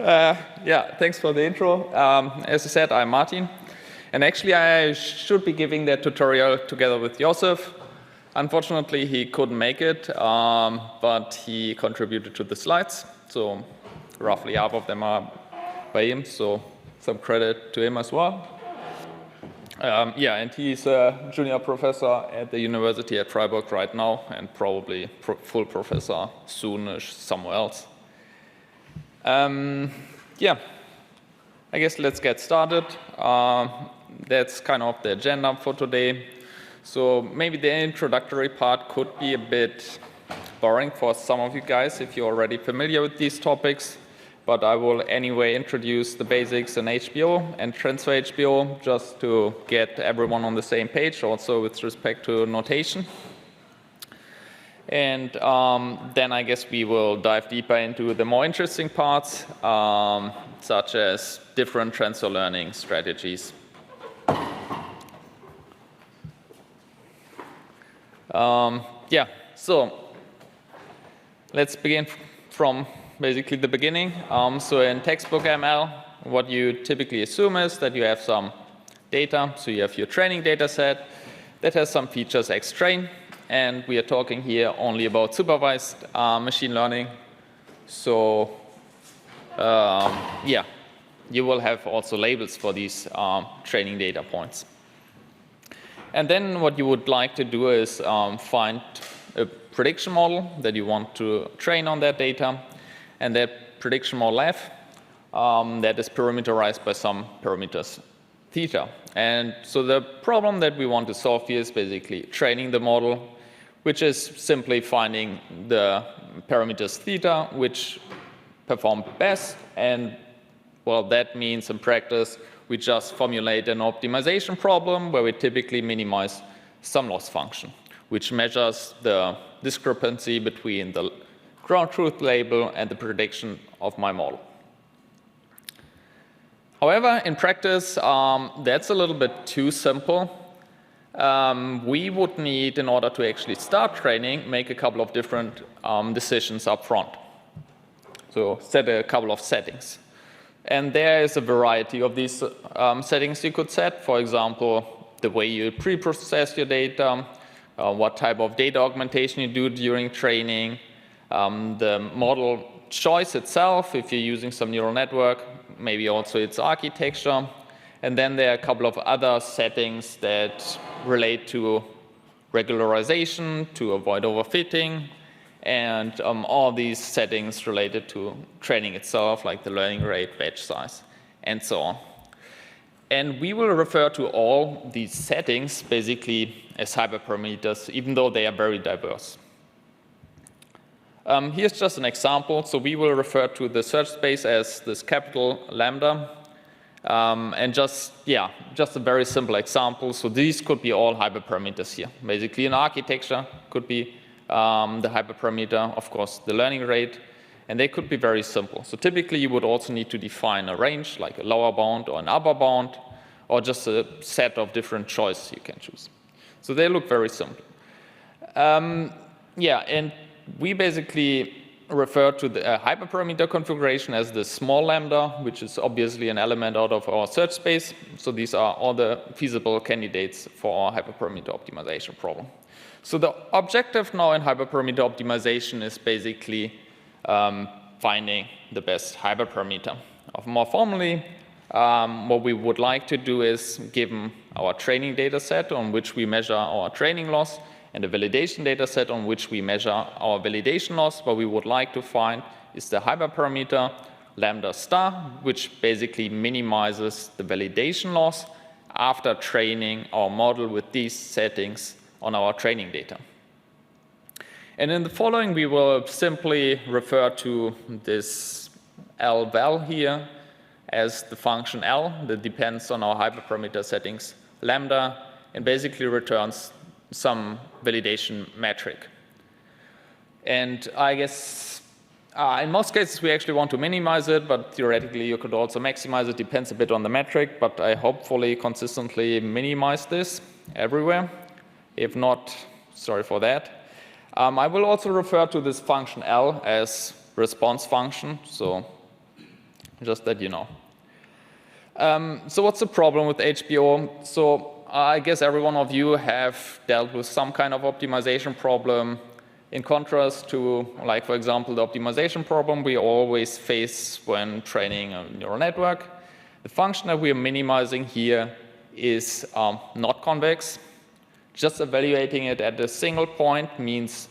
Yeah, thanks for the intro. As I said, I'm Martin. And actually, I should be giving that tutorial together with Josif. Unfortunately, he couldn't make it, but he contributed to the slides. So roughly half of them are by him, so some credit to him as well. Yeah, and he's a junior professor at the university at Freiburg right now, and probably full professor soonish somewhere else. Yeah, I guess let's get started. That's kind of the agenda for today. So maybe the introductory part could be a bit boring for some of you guys if you're already familiar with these topics, but I will anyway introduce the basics in HBO and transfer HBO just to get everyone on the same page, also with respect to notation. And then I guess we will dive deeper into the more interesting parts, such as different transfer learning strategies. Yeah, so let's begin from basically the beginning. So in textbook ML, what you typically assume is that you have some data. So you have your training data set that has some features X-train. And we are talking here only about supervised machine learning. So yeah, you will have also labels for these training data points. And then what you would like to do is find a prediction model that you want to train on that data. And that prediction model F that is parameterized by some parameters theta. And so the problem that we want to solve here is basically training the model, which is simply finding the parameters theta which perform best. And well, that means in practice we just formulate an optimization problem where we typically minimize sum loss function, which measures the discrepancy between the ground truth label and the prediction of my model. However, in practice, that's a little bit too simple. We would need, in order to actually start training, make a couple of different decisions up front. So set a couple of settings. And there is a variety of these settings you could set. For example, the way you pre-process your data, what type of data augmentation you do during training, the model choice itself, if you're using some neural network, maybe also its architecture. And then there are a couple of other settings that relate to regularization, to avoid overfitting, and all these settings related to training itself, like the learning rate, batch size, and so on. And we will refer to all these settings basically as hyperparameters, even though they are very diverse. Here's just an example. So we will refer to the search space as this capital lambda. And just a very simple example. So these could be all hyperparameters here. Basically, an architecture could be the hyperparameter, of course, the learning rate, and they could be very simple. So typically, you would also need to define a range, like a lower bound or an upper bound, or just a set of different choices you can choose. So they look very simple. Yeah, and we basically refer to the hyperparameter configuration as the small lambda, which is obviously an element out of our search space. So these are all the feasible candidates for our hyperparameter optimization problem. So the objective now in hyperparameter optimization is basically finding the best hyperparameter. More formally, what we would like to do is, given our training data set on which we measure our training loss, and a validation data set on which we measure our validation loss, what we would like to find is the hyperparameter lambda star, which basically minimizes the validation loss after training our model with these settings on our training data. And in the following, we will simply refer to this L-val here as the function L that depends on our hyperparameter settings lambda and basically returns some validation metric. And I guess in most cases we actually want to minimize it, but theoretically you could also maximize it. Depends a bit on the metric, but I hopefully consistently minimize this everywhere. If not, sorry for that. I will also refer to this function L as response function. So just that you know. So what's the problem with HBO? So I guess every one of you have dealt with some kind of optimization problem. In contrast to, like, for example, the optimization problem we always face when training a neural network. The function that we are minimizing here is not convex. Just evaluating it at a single point means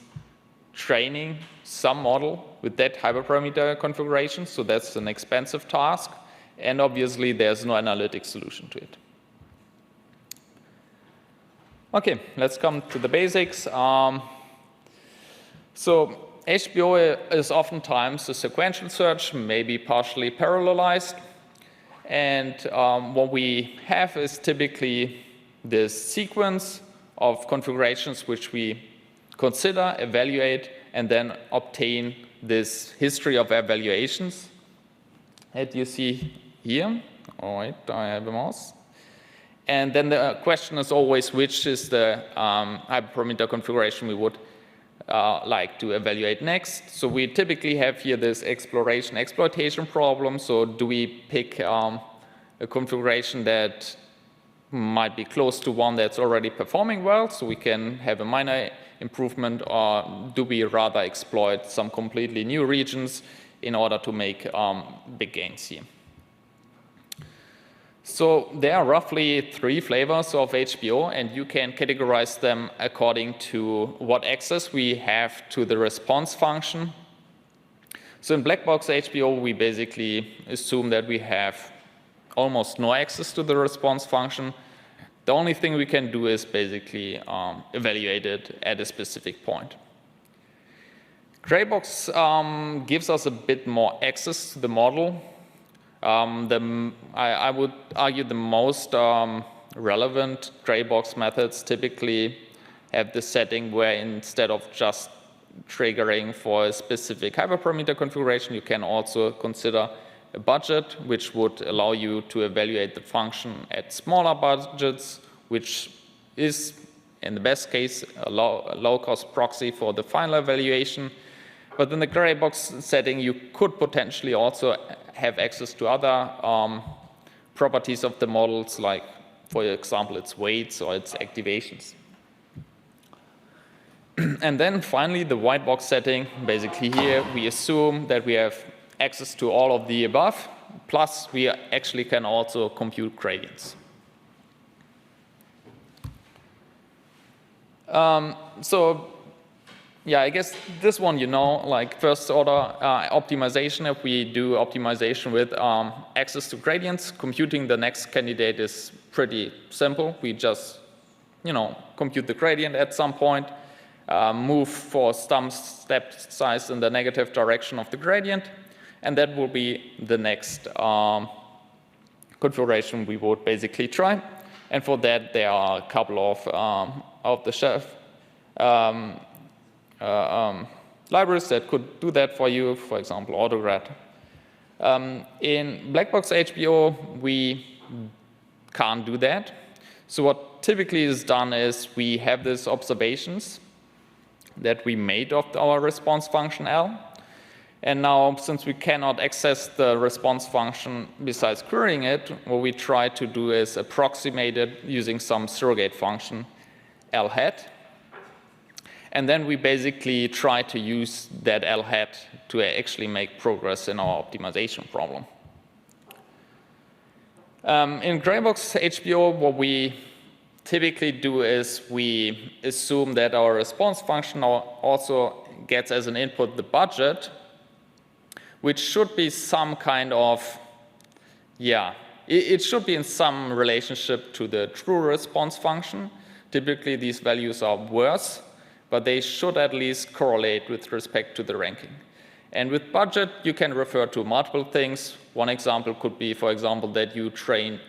training some model with that hyperparameter configuration, so that's an expensive task, and obviously there's no analytic solution to it. Okay, let's come to the basics. So HBO is oftentimes a sequential search, maybe partially parallelized. And what we have is typically this sequence of configurations which we consider, evaluate, and then obtain this history of evaluations that you see here. All right, I have a mouse. And then the question is always which is the hyperparameter configuration we would like to evaluate next. So we typically have here this exploration-exploitation problem. So do we pick a configuration that might be close to one that's already performing well, so we can have a minor improvement, or do we rather exploit some completely new regions in order to make big gains here? So there are roughly 3 flavors of HBO, and you can categorize them according to what access we have to the response function. So in black box HBO, we basically assume that we have almost no access to the response function. The only thing we can do is basically evaluate it at a specific point. Gray box gives us a bit more access to the model. I would argue the most relevant gray box methods typically have the setting where instead of just triggering for a specific hyperparameter configuration, you can also consider a budget, which would allow you to evaluate the function at smaller budgets, which is, in the best case, a low-cost proxy for the final evaluation. But in the gray box setting, you could potentially also have access to other properties of the models, like, for example, its weights or its activations. And then finally, the white box setting. Basically here, we assume that we have access to all of the above, plus we actually can also compute gradients. Yeah, I guess this one, you know, like first order optimization, if we do optimization with access to gradients, computing the next candidate is pretty simple. We just, you know, compute the gradient at some point, move for some step size in the negative direction of the gradient, and that will be the next configuration we would basically try. And for that, there are a couple of off-the-shelf libraries that could do that for you, for example, AutoGrad. In black box HBO, we can't do that. So what typically is done is we have these observations that we made of our response function L. And now, since we cannot access the response function besides querying it, what we try to do is approximate it using some surrogate function L hat. And then we basically try to use that L hat to actually make progress in our optimization problem. In Graybox HBO, what we typically do is we assume that our response function also gets as an input the budget, which should be some kind of, yeah, it should be in some relationship to the true response function. Typically, these values are worse, but they should at least correlate with respect to the ranking. And with budget, you can refer to multiple things. One example could be, for example, that you train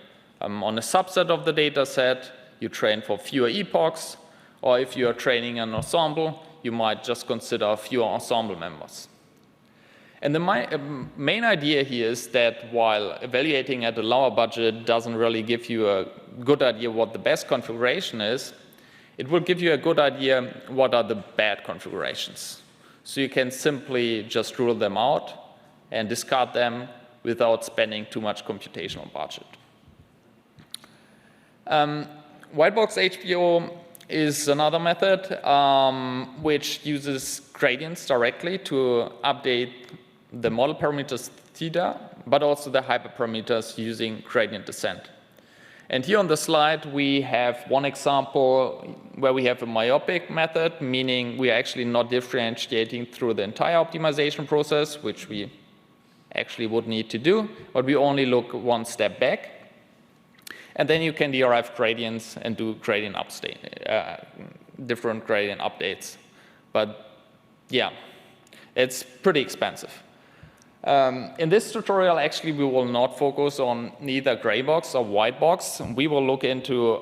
on a subset of the data set, you train for fewer epochs, or if you are training an ensemble, you might just consider fewer ensemble members. And the main idea here is that while evaluating at a lower budget doesn't really give you a good idea what the best configuration is, it will give you a good idea what are the bad configurations. So you can simply just rule them out and discard them without spending too much computational budget. White box HPO is another method which uses gradients directly to update the model parameters theta, but also the hyperparameters using gradient descent. And here on the slide, we have one example where we have a myopic method, meaning we are actually not differentiating through the entire optimization process, which we actually would need to do, but we only look one step back. And then you can derive gradients and do gradient different gradient updates. But yeah, it's pretty expensive. In this tutorial, actually, we will not focus on neither gray box or white box. We will look into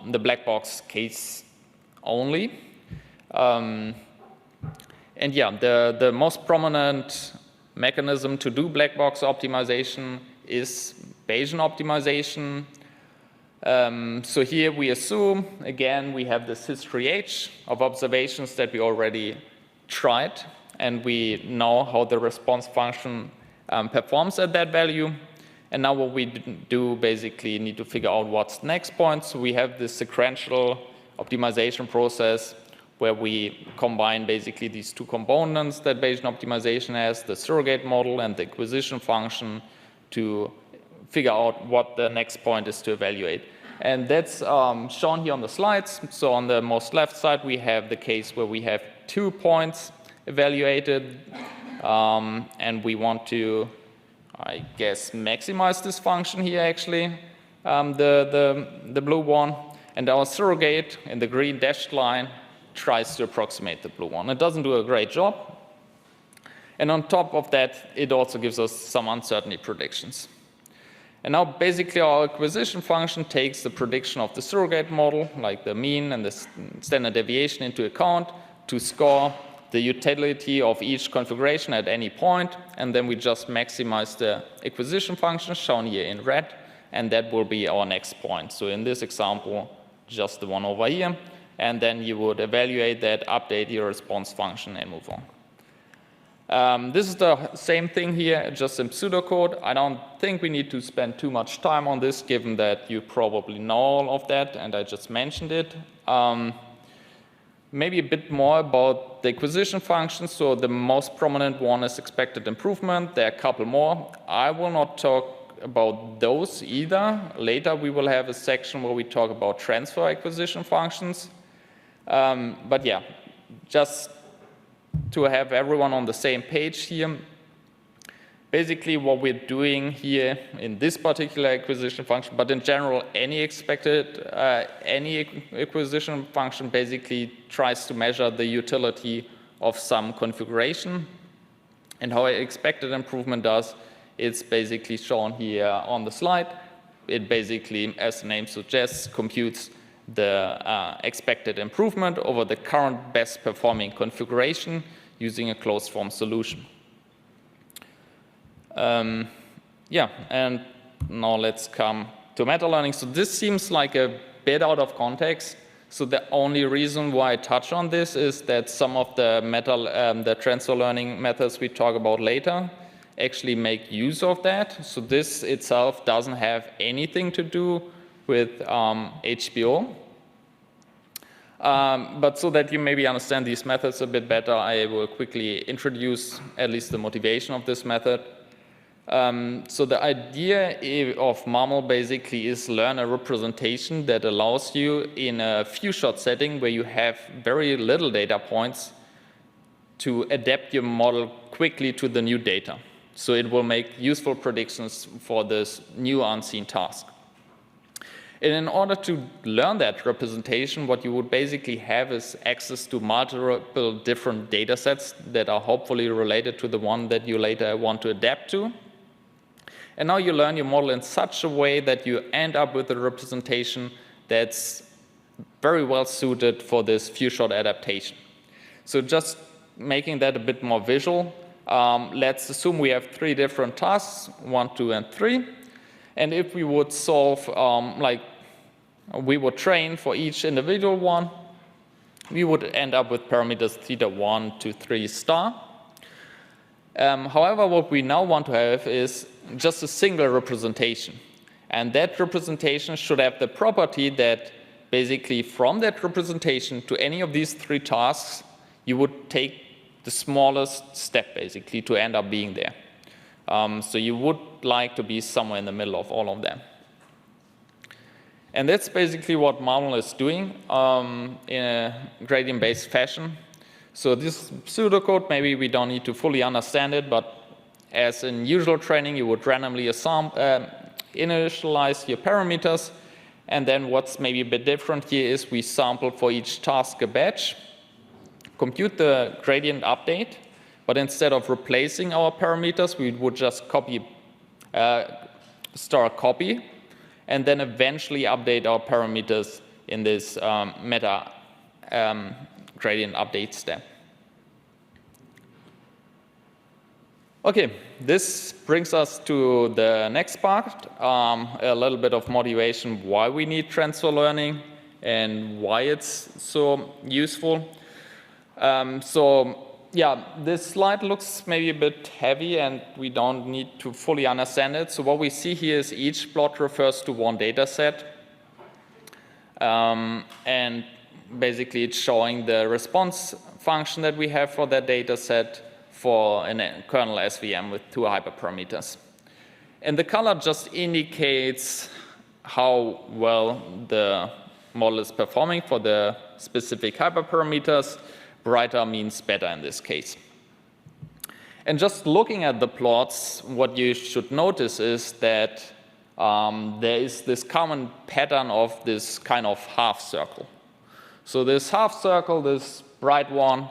the black box case only. And yeah, the most prominent mechanism to do black box optimization is Bayesian optimization. So here we assume, again, we have this history H of observations that we already tried, and we know how the response function performs at that value. And now what we do basically need to figure out what's the next point. So we have this sequential optimization process where we combine basically these two components that Bayesian optimization has, the surrogate model and the acquisition function, to figure out what the next point is to evaluate. And that's shown here on the slides. So on the most left side, we have the case where we have 2 points evaluated, and we want to, I guess, maximize this function here actually, the blue one. And our surrogate in the green dashed line tries to approximate the blue one. It doesn't do a great job. And on top of that, it also gives us some uncertainty predictions. And now basically our acquisition function takes the prediction of the surrogate model, like the mean and the standard deviation, into account to score the utility of each configuration at any point. And then we just maximize the acquisition function, shown here in red, and that will be our next point. So in this example, just the one over here. And then you would evaluate that, update your response function, and move on. This is the same thing here, just in pseudocode. I don't think we need to spend too much time on this, given that you probably know all of that, and I just mentioned it. Maybe a bit more about the acquisition function. So the most prominent one is expected improvement. There are a couple more. I will not talk about those either. Later we will have a section where we talk about transfer acquisition functions. But yeah, just to have everyone on the same page here. Basically what we're doing here in this particular acquisition function, but in general any acquisition function basically tries to measure the utility of some configuration. And how expected improvement does, it's basically shown here on the slide. It basically, as the name suggests, computes the expected improvement over the current best performing configuration using a closed form solution. Yeah, and now let's come to MetaLearning. So this seems like a bit out of context. So the only reason why I touch on this is that some of the transfer learning methods we talk about later actually make use of that. So this itself doesn't have anything to do with HPO. But so that you maybe understand these methods a bit better, I will quickly introduce at least the motivation of this method. So the idea of MAML basically is learn a representation that allows you in a few-shot setting where you have very little data points to adapt your model quickly to the new data. So it will make useful predictions for this new unseen task. And in order to learn that representation, what you would basically have is access to multiple different data sets that are hopefully related to the one that you later want to adapt to. And now you learn your model in such a way that you end up with a representation that's very well suited for this few-shot adaptation. So just making that a bit more visual, let's assume we have 3 different tasks, 1, 2, and 3. And if we would solve, we would train for each individual one, we would end up with parameters theta 1 to 3 star. However, what we now want to have is just a single representation. And that representation should have the property that basically from that representation to any of these three tasks, you would take the smallest step basically to end up being there. So you would like to be somewhere in the middle of all of them. And that's basically what MAML is doing in a gradient-based fashion. So this pseudocode, maybe we don't need to fully understand it, but as in usual training, you would randomly initialize your parameters. And then what's maybe a bit different here is we sample for each task a batch, compute the gradient update, but instead of replacing our parameters, we would just copy, store a copy, and then eventually update our parameters in this meta gradient update step. Okay, this brings us to the next part, a little bit of motivation why we need transfer learning and why it's so useful. So yeah, this slide looks maybe a bit heavy and we don't need to fully understand it. So what we see here is each plot refers to one data set. And basically it's showing the response function that we have for that data set for a kernel SVM with 2 hyperparameters. And the color just indicates how well the model is performing for the specific hyperparameters. Brighter means better in this case. And just looking at the plots, what you should notice is that there is this common pattern of this kind of half circle. So this half circle, this bright one,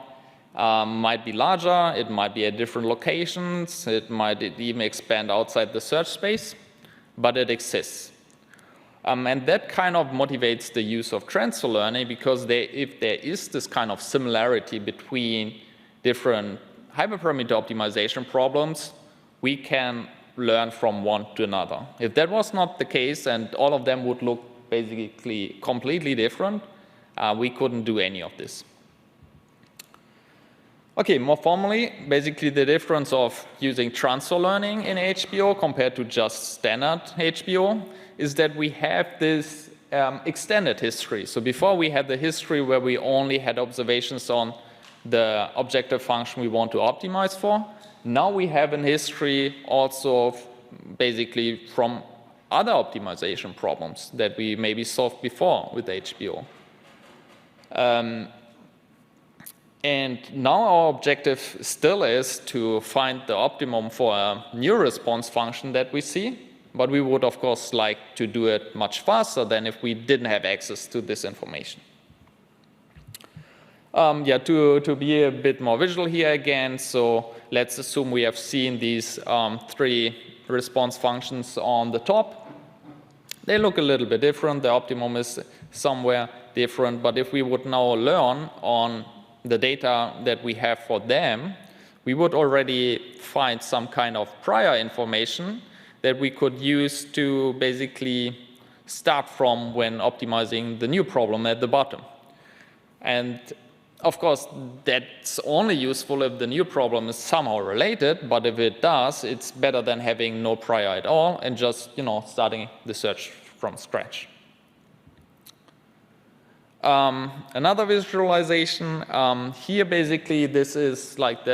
might be larger, it might be at different locations, it might even expand outside the search space, but it exists. And that kind of motivates the use of transfer learning because if there is this kind of similarity between different hyperparameter optimization problems, we can learn from one to another. If that was not the case and all of them would look basically completely different, we couldn't do any of this. Okay, more formally, basically the difference of using transfer learning in HBO compared to just standard HBO is that we have this extended history. So before we had the history where we only had observations on the objective function we want to optimize for. Now we have a history also of basically from other optimization problems that we maybe solved before with HBO. And now our objective still is to find the optimum for a new response function that we see, but we would of course like to do it much faster than if we didn't have access to this information. Yeah, to be a bit more visual here again, so let's assume we have seen these 3 response functions on the top. They look a little bit different, the optimum is somewhere different, but if we would now learn on the data that we have for them, we would already find some kind of prior information that we could use to basically start from when optimizing the new problem at the bottom. And of course, that's only useful if the new problem is somehow related, but if it does, it's better than having no prior at all and just, starting the search from scratch. Another visualization here, basically, this is like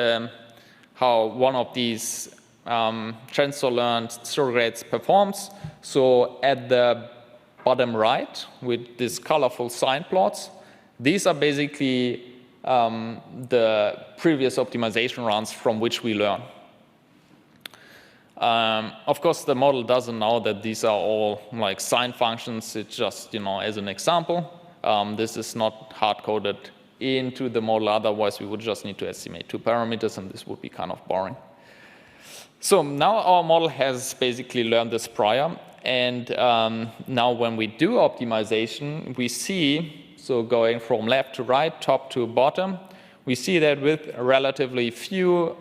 how one of these transfer learned surrogates performs. So at the bottom right, with these colorful sign plots, these are basically the previous optimization runs from which we learn. Of course, the model doesn't know that these are all like sign functions. It's just, as an example. This is not hard-coded into the model. Otherwise, we would just need to estimate 2 parameters, and this would be kind of boring. So now our model has basically learned this prior. And now when we do optimization, we see, so going from left to right, top to bottom, we see that with relatively few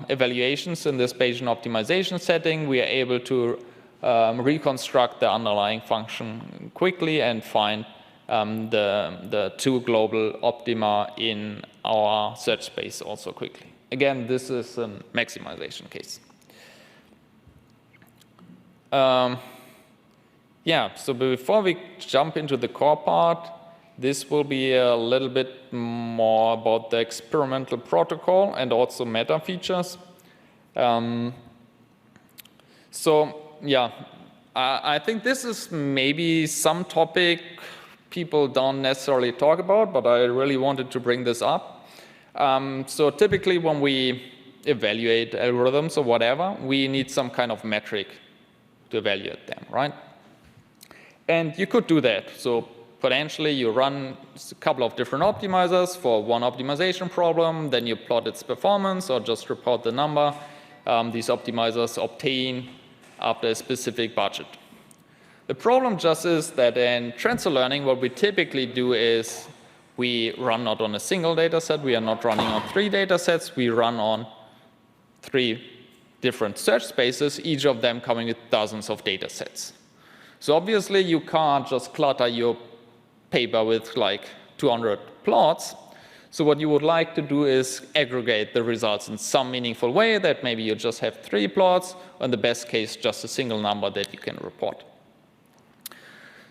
evaluations in this Bayesian optimization setting, we are able to reconstruct the underlying function quickly and find the 2 global optima in our search space also quickly. again, this is a maximization case. Yeah, so before we jump into the core part, this will be a little bit more about the experimental protocol and also meta features. So yeah, I think this is maybe some topic people don't necessarily talk about, but I really wanted to bring this up. So typically when we evaluate algorithms or whatever, we need some kind of metric to evaluate them, right? And you could do that. So potentially you run a couple of different optimizers for one optimization problem, then you plot its performance or just report the number these optimizers obtain after a specific budget. The problem just is that in transfer learning, what we typically do is we run not on a single data set, we are not running on 3 data sets, we run on 3 different search spaces, each of them coming with dozens of data sets. So obviously you can't just clutter your paper with like 200 plots. So what you would like to do is aggregate the results in some meaningful way, that maybe you just have 3 plots, or in the best case, just a single number that you can report.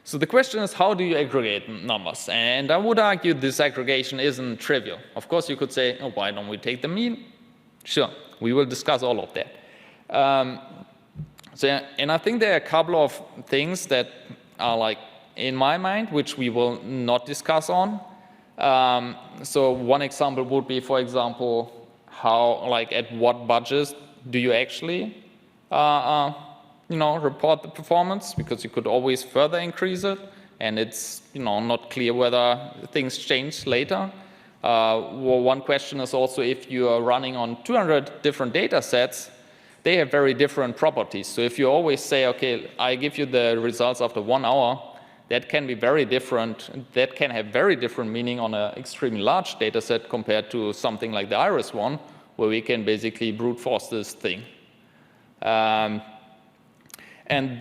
So the question is, how do you aggregate numbers? And I would argue this aggregation isn't trivial. Of course, you could say, oh, why don't we take the mean? Sure, we will discuss all of that. And I think there are a couple of things that are like in my mind, which we will not discuss on. So one example would be, for example, how, like, at what budget do you actually, report the performance? Because you could always further increase it, and it's, not clear whether things change later. One question is also, if you are running on 200 different data sets, they have very different properties. So if you always say, okay, I give you the results after 1 hour, that can be very different. That can have very different meaning on an extremely large data set compared to something like the Iris one, where we can basically brute force this thing. And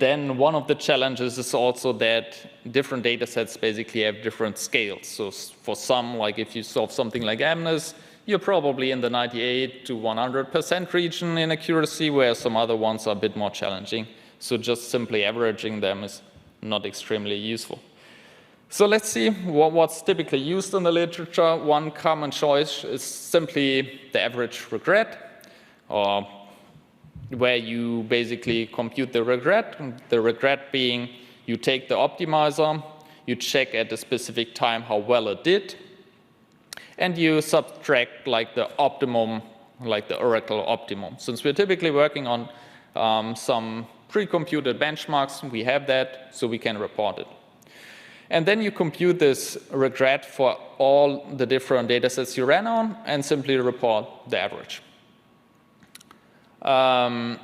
then one of the challenges is also that different data sets basically have different scales. So for some, like if you solve something like MNIST, you're probably in the 98 to 100% region in accuracy, whereas some other ones are a bit more challenging. So just simply averaging them is not extremely useful. So let's see what's typically used in the literature. One common choice is simply the average regret, or where you basically compute the regret being you take the optimizer, you check at a specific time how well it did, and you subtract like the optimum, like the Oracle optimum. Since we're typically working on some pre-computed benchmarks, we have that, so we can report it. And then you compute this regret for all the different data sets you ran on and simply report the average. An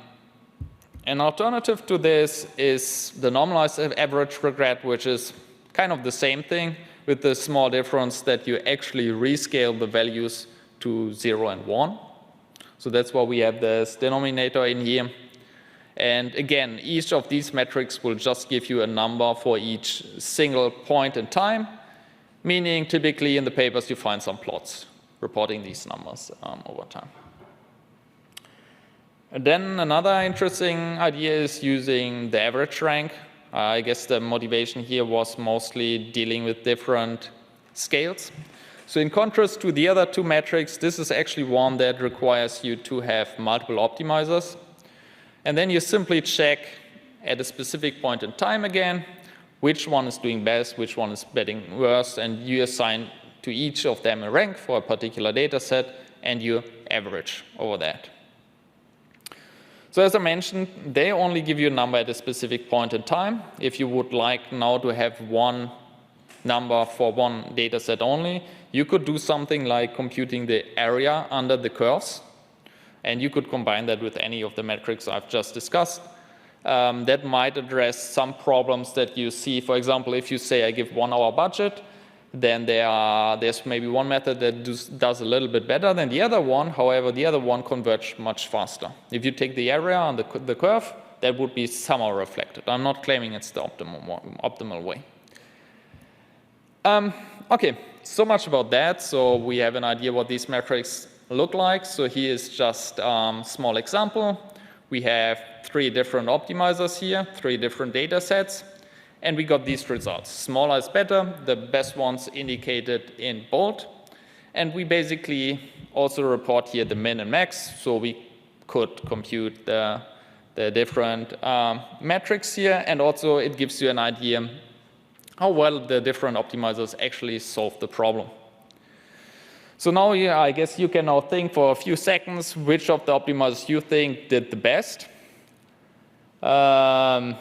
alternative to this is the normalized average regret, which is kind of the same thing, with the small difference that you actually rescale the values to 0 and 1. So that's why we have this denominator in here. And again, each of these metrics will just give you a number for each single point in time, meaning typically in the papers you find some plots reporting these numbers over time. And then another interesting idea is using the average rank. I guess the motivation here was mostly dealing with different scales. So in contrast to the other 2 metrics, this is actually one that requires you to have multiple optimizers. And then you simply check at a specific point in time again, which one is doing best, which one is getting worse, and you assign to each of them a rank for a particular data set, and you average over that. So as I mentioned, they only give you a number at a specific point in time. If you would like now to have one number for one data set only, you could do something like computing the area under the curves, and you could combine that with any of the metrics I've just discussed. That might address some problems that you see. For example, if you say I give 1 hour budget, then there's maybe one method that does a little bit better than the other one. However, the other one converges much faster. If you take the area on the curve, that would be somehow reflected. I'm not claiming it's the optimal way. Okay, so much about that. So we have an idea what these metrics look like. So here is just a small example. We have 3 different optimizers here, 3 different data sets, and we got these results. Smaller is better, the best ones indicated in bold. And we basically also report here the min and max, so we could compute the different metrics here, and also it gives you an idea how well the different optimizers actually solve the problem. So now I guess you can now think for a few seconds which of the optimizers you think did the best. And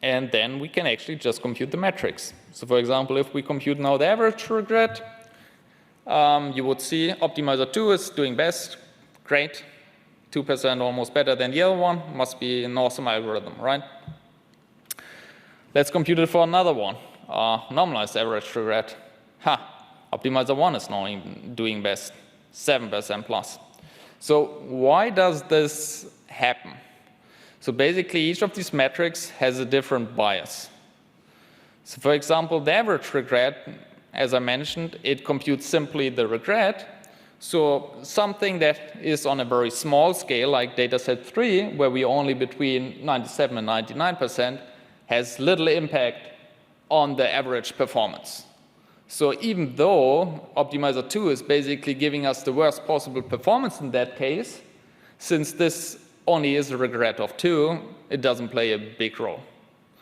then we can actually just compute the metrics. So for example, if we compute now the average regret, you would see optimizer 2 is doing best, great, 2% almost better than the other one, must be an awesome algorithm, right? Let's compute it for another one, normalized average regret. Optimizer 1 is now doing best, 7% plus. So why does this happen? So basically, each of these metrics has a different bias. So for example, the average regret, as I mentioned, it computes simply the regret. So something that is on a very small scale, like dataset 3, where we only between 97 and 99%, has little impact on the average performance. So even though optimizer 2 is basically giving us the worst possible performance in that case, since this only is a regret of 2, it doesn't play a big role.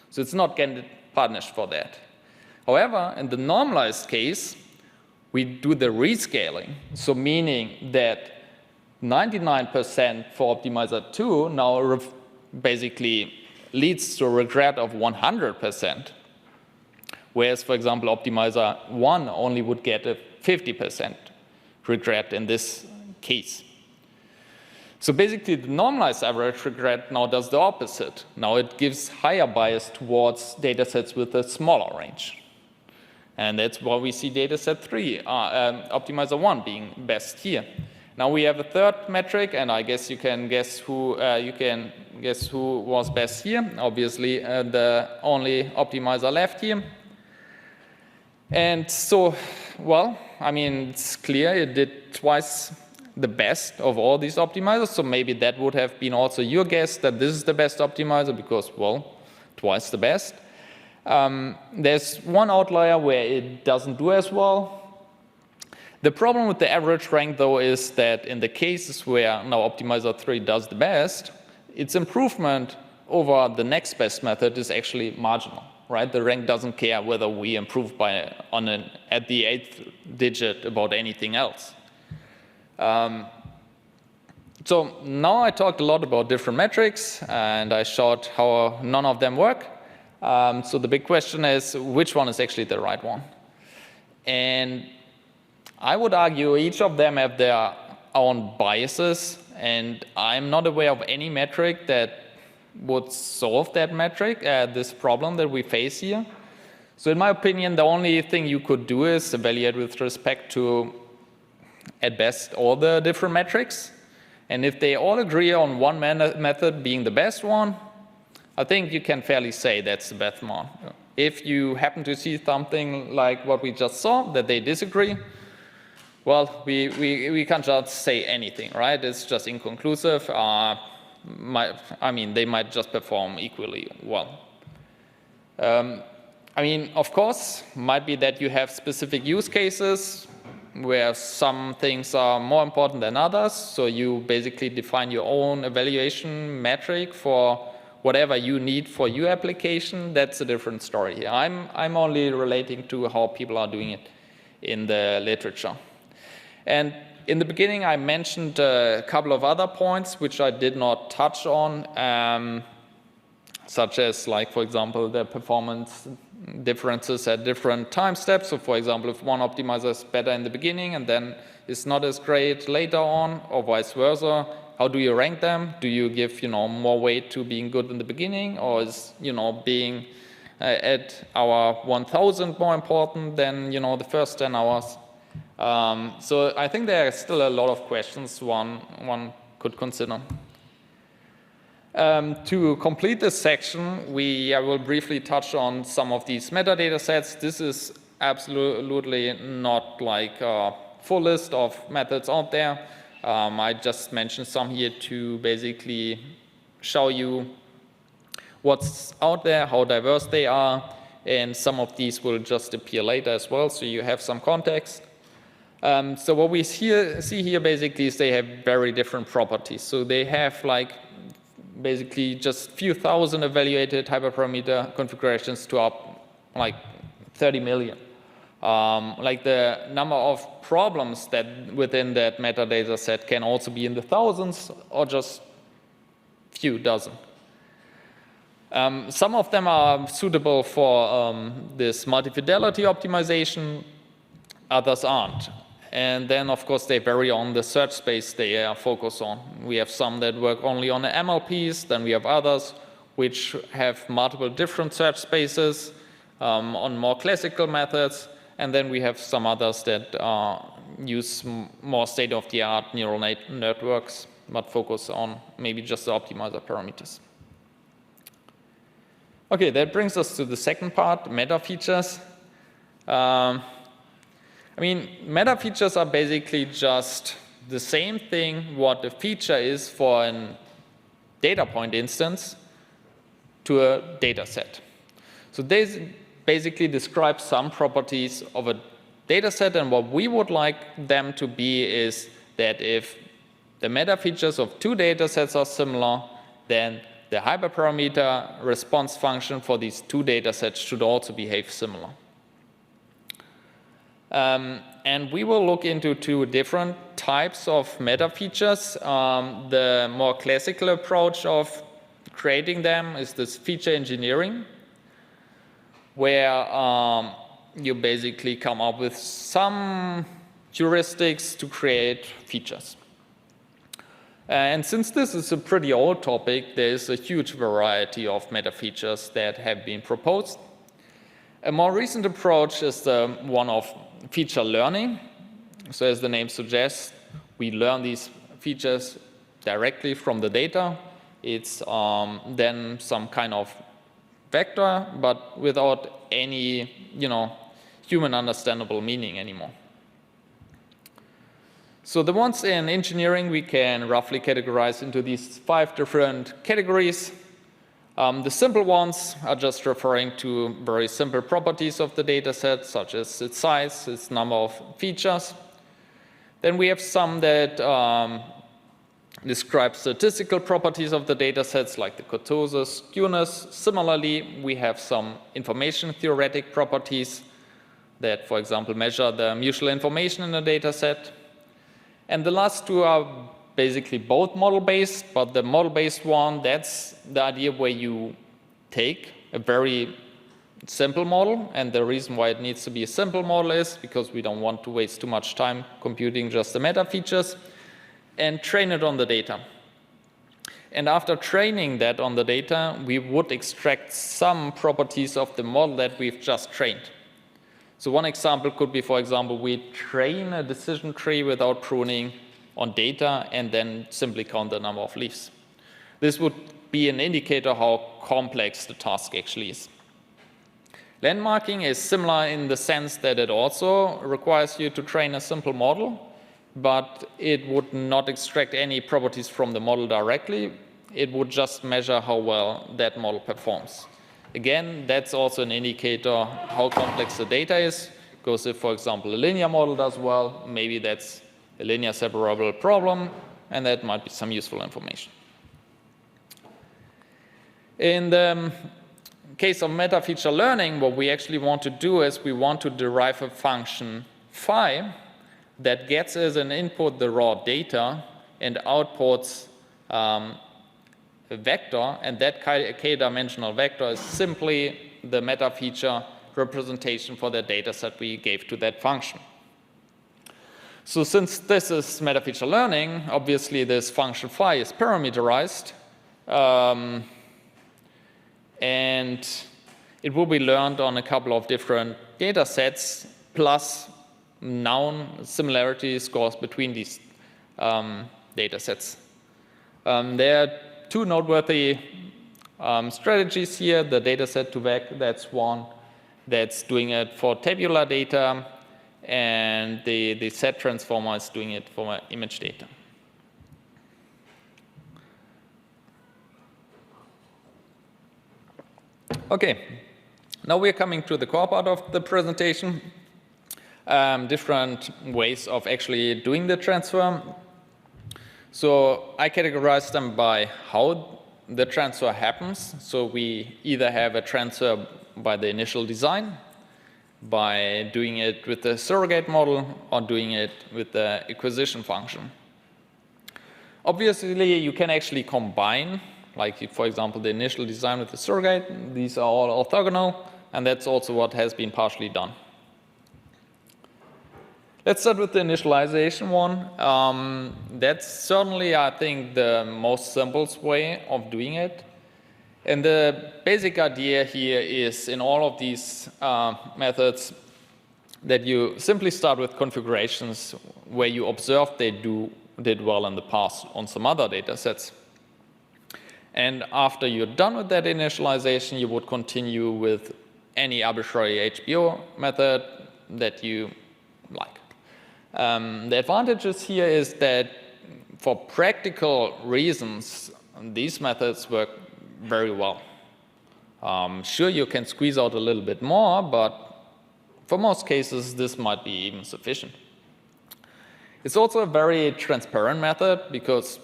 So it's not getting punished for that. However, in the normalized case, we do the rescaling, so meaning that 99% for optimizer 2 now basically leads to a regret of 100%. Whereas, for example, optimizer 1 only would get a 50% regret in this case. So basically, the normalized average regret now does the opposite. Now it gives higher bias towards datasets with a smaller range. And that's why we see dataset 3, optimizer 1 being best here. Now we have a third metric, and I guess you can guess who was best here. Obviously, the only optimizer left here. And so, well, I mean, it's clear it did twice the best of all these optimizers. So maybe that would have been also your guess that this is the best optimizer because, well, twice the best. There's one outlier where it doesn't do as well. The problem with the average rank, though, is that in the cases where now optimizer 3 does the best, its improvement over the next best method is actually marginal. Right? The rank doesn't care whether we improve at the 8th digit about anything else. So now I talked a lot about different metrics, and I showed how none of them work. So the big question is, which one is actually the right one? And I would argue each of them have their own biases, and I'm not aware of any metric that would solve that metric, this problem that we face here. So in my opinion, the only thing you could do is evaluate with respect to, at best, all the different metrics. And if they all agree on one method being the best one, I think you can fairly say that's the best one. If you happen to see something like what we just saw, that they disagree, well, we can't just say anything, right? It's just inconclusive. I mean, they might just perform equally well. I mean, of course, might be that you have specific use cases where some things are more important than others. So you basically define your own evaluation metric for whatever you need for your application. That's a different story here. I'm only relating to how people are doing it in the literature. And in the beginning, I mentioned a couple of other points which I did not touch on, such as, like, for example, the performance differences at different time steps. So, for example, if one optimizer is better in the beginning and then is not as great later on, or vice versa, how do you rank them? Do you give, more weight to being good in the beginning, or is, being at hour 1000 more important than, the first 10 hours? So I think there are still a lot of questions one could consider. To complete this section, I will briefly touch on some of these metadata sets. This is absolutely not like full list of methods out there. I just mentioned some here to basically show you what's out there, how diverse they are, and some of these will just appear later as well, so you have some context. So what we see here basically is they have very different properties. So they have like basically just few thousand evaluated hyperparameter configurations to up like 30 million. Like the number of problems that within that metadata set can also be in the thousands or just few dozen. Some of them are suitable for this multi-fidelity optimization, others aren't. And then, of course, they vary on the search space they are focused on. We have some that work only on the MLPs, then we have others which have multiple different search spaces on more classical methods, and then we have some others that use more state-of-the-art neural networks, but focus on maybe just the optimizer parameters. Okay, that brings us to the second part, meta features. I mean, meta features are basically just the same thing what a feature is for a data point instance to a data set. So this basically describes some properties of a data set, and what we would like them to be is that if the meta features of two data sets are similar, then the hyperparameter response function for these two data sets should also behave similar. And we will look into two different types of meta features. The more classical approach of creating them is this feature engineering, where you basically come up with some heuristics to create features. And since this is a pretty old topic, there is a huge variety of meta features that have been proposed. A more recent approach is the one of feature learning. So as the name suggests, we learn these features directly from the data. It's then some kind of vector, but without any, human understandable meaning anymore. So the ones in engineering we can roughly categorize into these 5 different categories. The simple ones are just referring to very simple properties of the data set, such as its size, its number of features. Then we have some that describe statistical properties of the data sets, like the kurtosis, skewness. Similarly, we have some information theoretic properties that, for example, measure the mutual information in a data set. And the last two are basically both model-based, but the model-based one, that's the idea where you take a very simple model, and the reason why it needs to be a simple model is because we don't want to waste too much time computing just the meta features, and train it on the data. And after training that on the data, we would extract some properties of the model that we've just trained. So one example could be, for example, we train a decision tree without pruning on data and then simply count the number of leaves. This would be an indicator how complex the task actually is. Landmarking is similar in the sense that it also requires you to train a simple model, but it would not extract any properties from the model directly. It would just measure how well that model performs. Again, that's also an indicator how complex the data is, because if, for example, a linear model does well, maybe that's a linear separable problem, and that might be some useful information. In the case of meta feature learning, what we actually want to do is we want to derive a function phi that gets as an input the raw data and outputs a vector, and that k-dimensional vector is simply the meta feature representation for the data set we gave to that function. So since this is meta feature learning, obviously this function phi is parameterized, and it will be learned on a couple of different data sets plus known similarity scores between these data sets. There are two noteworthy strategies here. The data set to vec, that's one that's doing it for tabular data, and the set transformer is doing it for my image data. Okay, now we're coming to the core part of the presentation. Different ways of actually doing the transfer. So I categorize them by how the transfer happens. So we either have a transfer by the initial design, by doing it with the surrogate model, or doing it with the acquisition function. Obviously, you can actually combine, like for example, the initial design with the surrogate. These are all orthogonal, and that's also what has been partially done. Let's start with the initialization one. That's certainly, I think, the most simplest way of doing it. And the basic idea here is in all of these methods that you simply start with configurations where you observe they did well in the past on some other data sets. And after you're done with that initialization, you would continue with any arbitrary HBO method that you like. The advantages here is that for practical reasons, these methods work very well. Sure, you can squeeze out a little bit more, but for most cases, this might be even sufficient. It's also a very transparent method because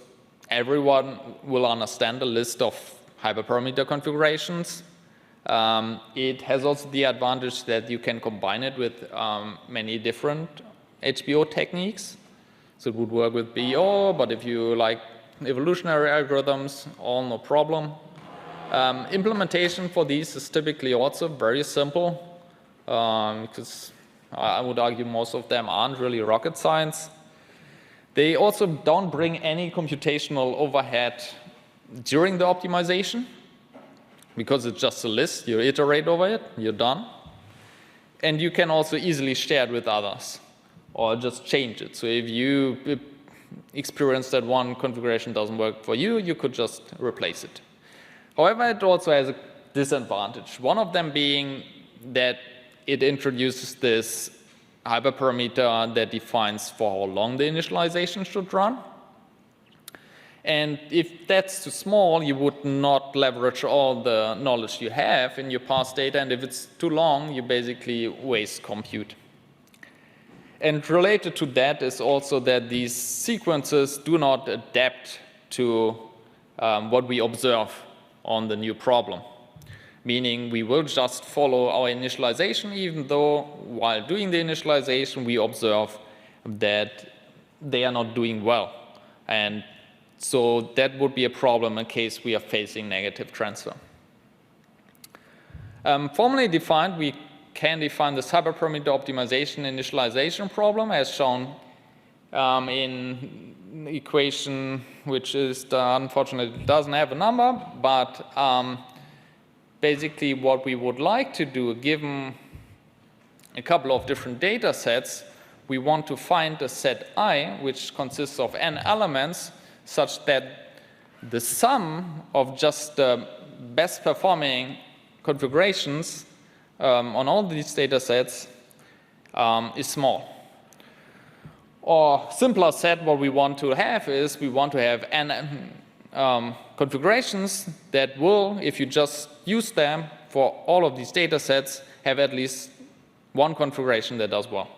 everyone will understand the list of hyperparameter configurations. It has also the advantage that you can combine it with many different HBO techniques. So it would work with BO, but if you like evolutionary algorithms, all no problem. Implementation for these is typically also very simple because I would argue most of them aren't really rocket science. They also don't bring any computational overhead during the optimization because it's just a list. You iterate over it, you're done. And you can also easily share it with others or just change it. So if you experience that one configuration doesn't work for you, you could just replace it. However, it also has a disadvantage. One of them being that it introduces this hyperparameter that defines for how long the initialization should run. And if that's too small, you would not leverage all the knowledge you have in your past data. And if it's too long, you basically waste compute. And related to that is also that these sequences do not adapt to what we observe on the new problem. Meaning we will just follow our initialization, even though while doing the initialization, we observe that they are not doing well. And so that would be a problem in case we are facing negative transfer. Formally defined, we can define this hyperparameter optimization initialization problem as shown in the equation, which is unfortunately doesn't have a number, but basically what we would like to do, given a couple of different data sets, we want to find a set I, which consists of n elements, such that the sum of just the best performing configurations on all these data sets is small. Or simpler said, what we want to have is we want to have n configurations that will, if you just use them for all of these data sets, have at least one configuration that does well.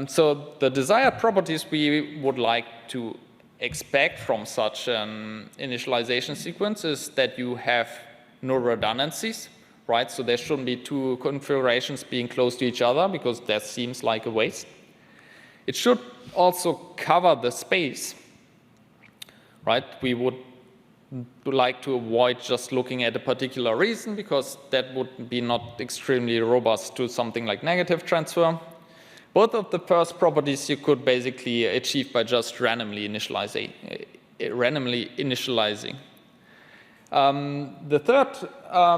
So the desired properties we would like to expect from such an initialization sequence is that you have no redundancies, right? So there shouldn't be two configurations being close to each other because that seems like a waste. It should also cover the space, right? We would like to avoid just looking at a particular reason because that would be not extremely robust to something like negative transfer. Both of the first properties you could basically achieve by just randomly initializing. The third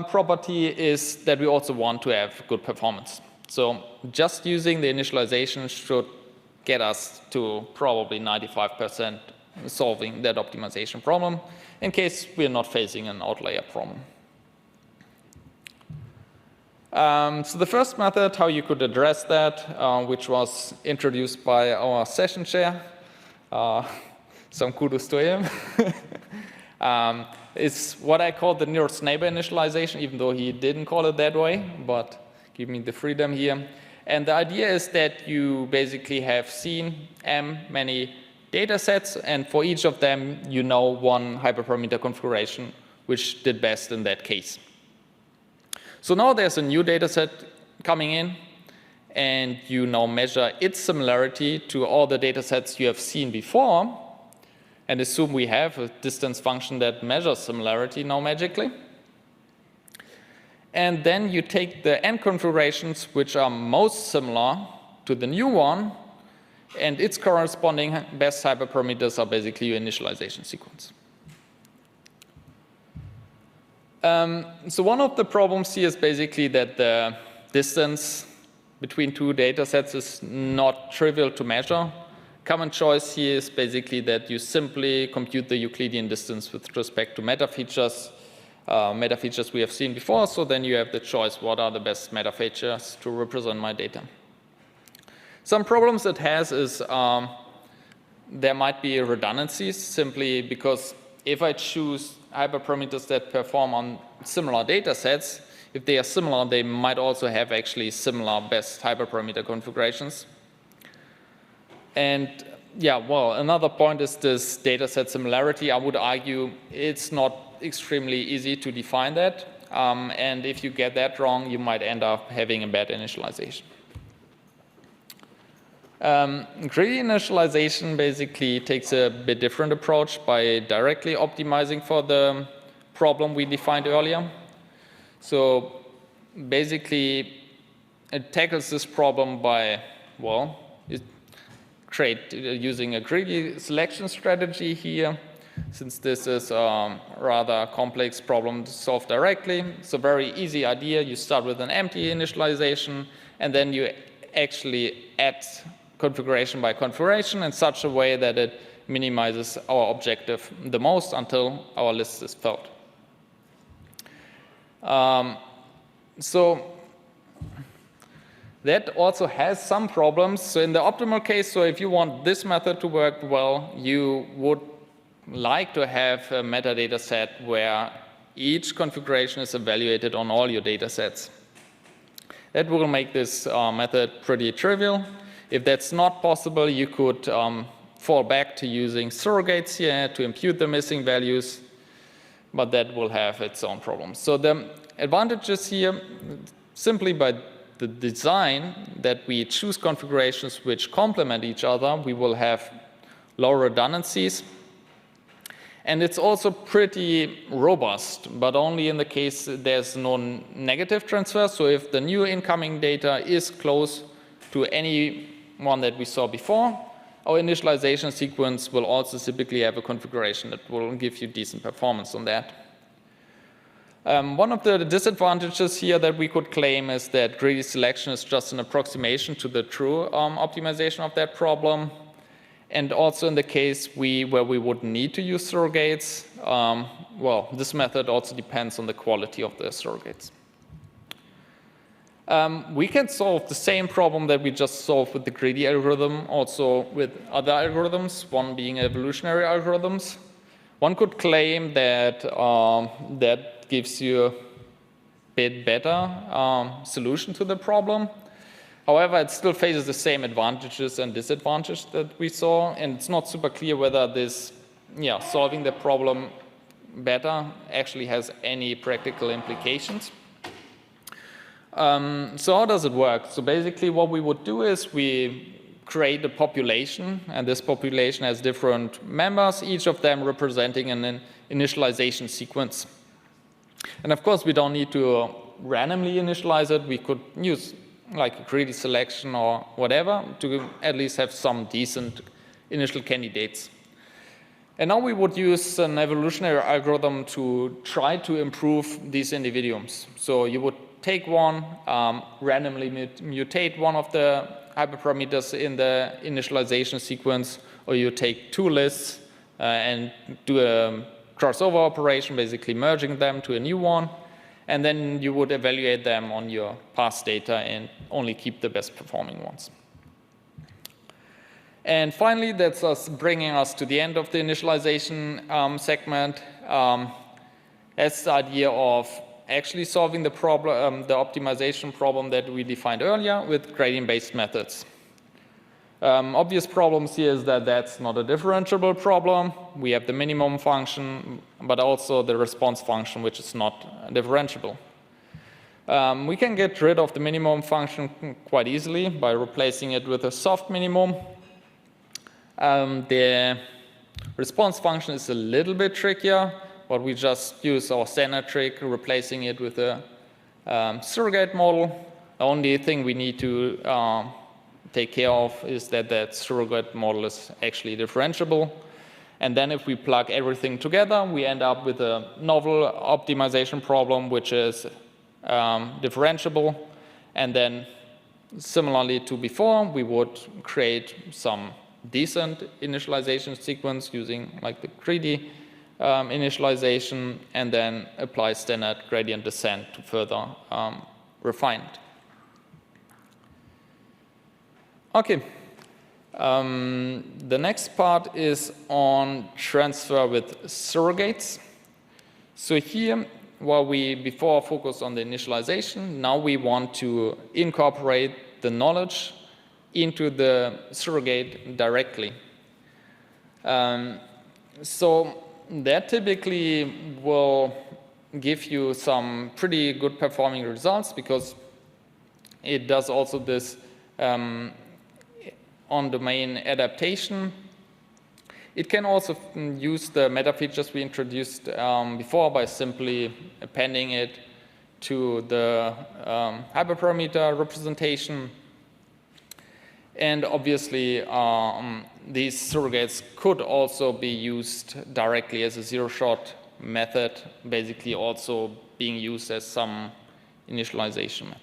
property is that we also want to have good performance. So just using the initialization should get us to probably 95% solving that optimization problem in case we're not facing an outlier problem. So the first method, how you could address that, which was introduced by our session chair, some kudos to him, is what I call the nearest neighbor initialization, even though he didn't call it that way, but give me the freedom here. And the idea is that you basically have seen many data sets, and for each of them, you know one hyperparameter configuration, which did best in that case. So now there's a new data set coming in, and you now measure its similarity to all the data sets you have seen before, and assume we have a distance function that measures similarity now magically. And then you take the n configurations which are most similar to the new one, and its corresponding best hyperparameters are basically your initialization sequence. So one of the problems here is basically that the distance between two data sets is not trivial to measure. Common choice here is basically that you simply compute the Euclidean distance with respect to meta features we have seen before, so then you have the choice what are the best meta features to represent my data. Some problems it has is there might be redundancies simply because if I choose hyperparameters that perform on similar data sets, if they are similar, they might also have actually similar best hyperparameter configurations. And yeah, well, another point is this data set similarity. I would argue it's not extremely easy to define that. And if you get that wrong, you might end up having a bad initialization. Greedy initialization basically takes a bit different approach by directly optimizing for the problem we defined earlier. So basically, it tackles this problem by, well, using a greedy selection strategy here, since this is a rather complex problem to solve directly. It's a very easy idea. You start with an empty initialization, and then you actually add configuration by configuration in such a way that it minimizes our objective the most until our list is filled. So that also has some problems. So in the optimal case, so if you want this method to work well, you would like to have a metadata set where each configuration is evaluated on all your data sets. That will make this method pretty trivial. If that's not possible, you could fall back to using surrogates here to impute the missing values, but that will have its own problems. So the advantages here, simply by the design that we choose configurations which complement each other, we will have low redundancies. And it's also pretty robust, but only in the case there's no negative transfer. So if the new incoming data is close to any one that we saw before, our initialization sequence will also typically have a configuration that will give you decent performance on that. One of the disadvantages here that we could claim is that greedy selection is just an approximation to the true optimization of that problem. And also in the case where we would need to use surrogates, well, this method also depends on the quality of the surrogates. We can solve the same problem that we just solved with the greedy algorithm also with other algorithms, one being evolutionary algorithms. One could claim that that gives you a bit better solution to the problem. However, it still faces the same advantages and disadvantages that we saw, and it's not super clear whether this, solving the problem better actually has any practical implications. So how does it work? So basically what we would do is we create a population, and this population has different members, each of them representing an initialization sequence. And of course, we don't need to randomly initialize it. We could use like a greedy selection or whatever to at least have some decent initial candidates. And now we would use an evolutionary algorithm to try to improve these individuums. So you would take one, randomly mutate one of the hyperparameters in the initialization sequence, or you take two lists and do a crossover operation, basically merging them to a new one. and then you would evaluate them on your past data and only keep the best performing ones. And finally, that's bringing us to the end of the initialization segment. That's the idea of actually solving the problem, the optimization problem that we defined earlier with gradient-based methods. Obvious problems here is that that's not a differentiable problem. We have the minimum function, but also the response function, which is not differentiable. We can get rid of the minimum function quite easily by replacing it with a soft minimum. The response function is a little bit trickier, but we just use our standard trick, replacing it with a surrogate model. The only thing we need to take care of is that that surrogate model is actually differentiable. And then if we plug everything together, we end up with a novel optimization problem, which is differentiable. And then similarly to before, we would create some decent initialization sequence using like the greedy initialization, and then apply standard gradient descent to further refine it. Okay. The next part is on transfer with surrogates. So here, while we before focused on the initialization, now we want to incorporate the knowledge into the surrogate directly. So that typically will give you some pretty good performing results, because it does also this on-domain adaptation. It can also use the meta features we introduced before by simply appending it to the hyperparameter representation. And obviously, these surrogates could also be used directly as a zero-shot method, basically also being used as some initialization method.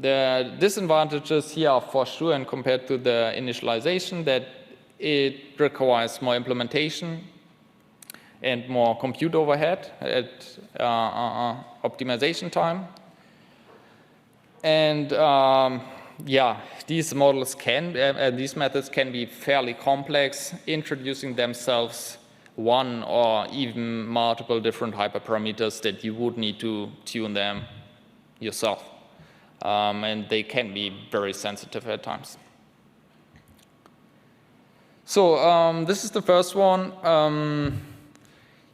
The disadvantages here are for sure, and compared to the initialization, that it requires more implementation and more compute overhead at optimization time. And yeah, these models these methods can be fairly complex, introducing themselves one or even multiple different hyperparameters that you would need to tune them yourself. And they can be very sensitive at times. So this is the first one.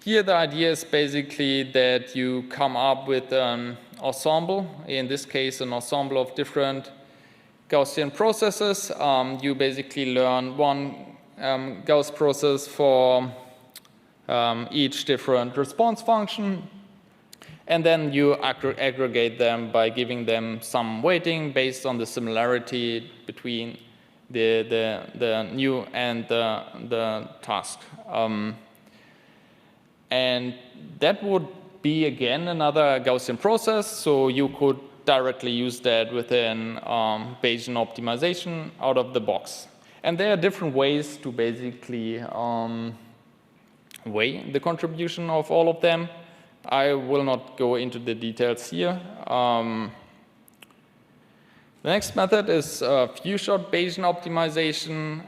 Here the idea is basically that you come up with an ensemble, in this case an ensemble of different Gaussian processes. You basically learn one Gauss process for each different response function, and then you aggregate them by giving them some weighting based on the similarity between the new and the task. And that would be, again, another Gaussian process, so you could directly use that within Bayesian optimization out of the box. And there are different ways to basically weigh the contribution of all of them. I will not go into the details here. The next method is few-shot Bayesian optimization.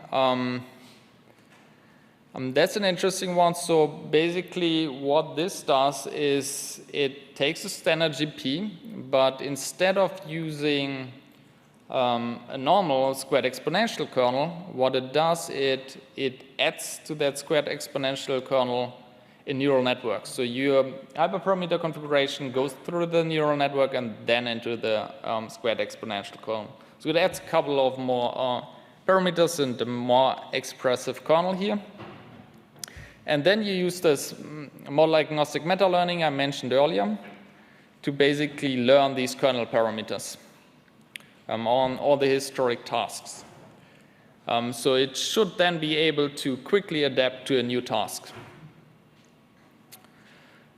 That's an interesting one. So basically what this does is it takes a standard GP, but instead of using a normal squared exponential kernel, what it does, it adds to that squared exponential kernel a neural network. So your hyperparameter configuration goes through the neural network and then into the squared exponential kernel. So it adds a couple of more parameters and a more expressive kernel here. And then you use this model-agnostic meta-learning I mentioned earlier to basically learn these kernel parameters on all the historic tasks. So it should then be able to quickly adapt to a new task.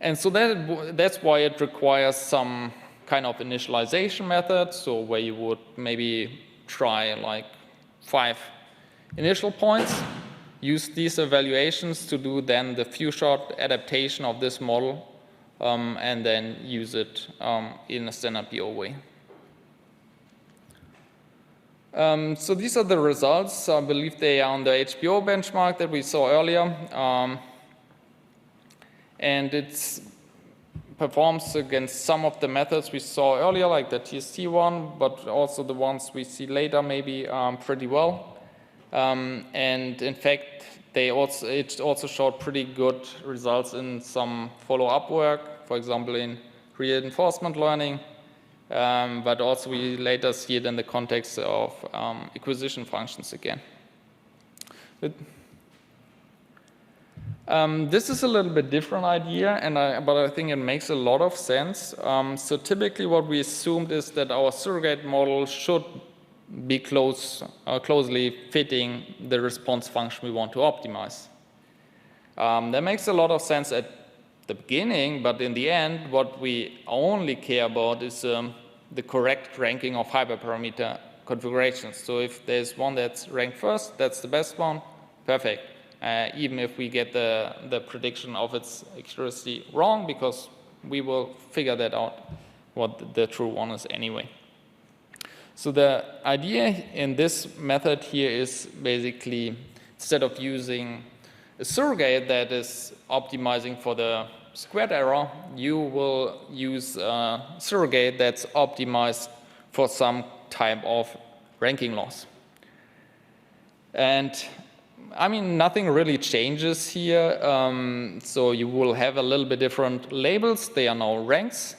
And so that's why it requires some kind of initialization method, so where you would maybe try like 5 initial points, use these evaluations to do then the few-shot adaptation of this model and then use it in a standard BO way. So these are the results. I believe they are on the HBO benchmark that we saw earlier. And it performs against some of the methods we saw earlier, like the TST one, but also the ones we see later maybe pretty well. And in fact, it also showed pretty good results in some follow-up work, for example, in reinforcement learning. But also we later see it in the context of acquisition functions again. This is a little bit different idea, but I think it makes a lot of sense. So typically what we assumed is that our surrogate model should be closely fitting the response function we want to optimize. That makes a lot of sense at the beginning, but in the end, what we only care about is the correct ranking of hyperparameter configurations. So if there's one that's ranked first, that's the best one, perfect. Even if we get the prediction of its accuracy wrong, because we will figure that out, what the true one is anyway. So the idea in this method here is basically, instead of using a surrogate that is optimizing for the squared error, you will use a surrogate that's optimized for some type of ranking loss. And I mean, nothing really changes here. So you will have a little bit different labels. They are now ranks.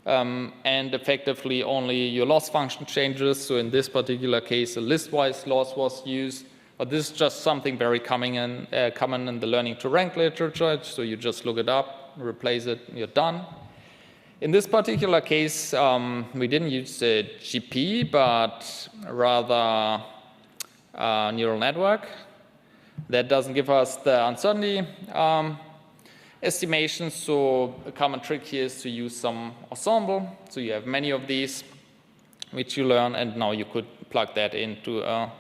And effectively only your loss function changes. So in this particular case, a list-wise loss was used. But this is just something very common in the learning to rank literature. So you just look it up, replace it, you're done. In this particular case, we didn't use the GP, but rather a neural network. That doesn't give us the uncertainty estimation. So a common trick here is to use some ensemble. So you have many of these, which you learn, and now you could plug that into a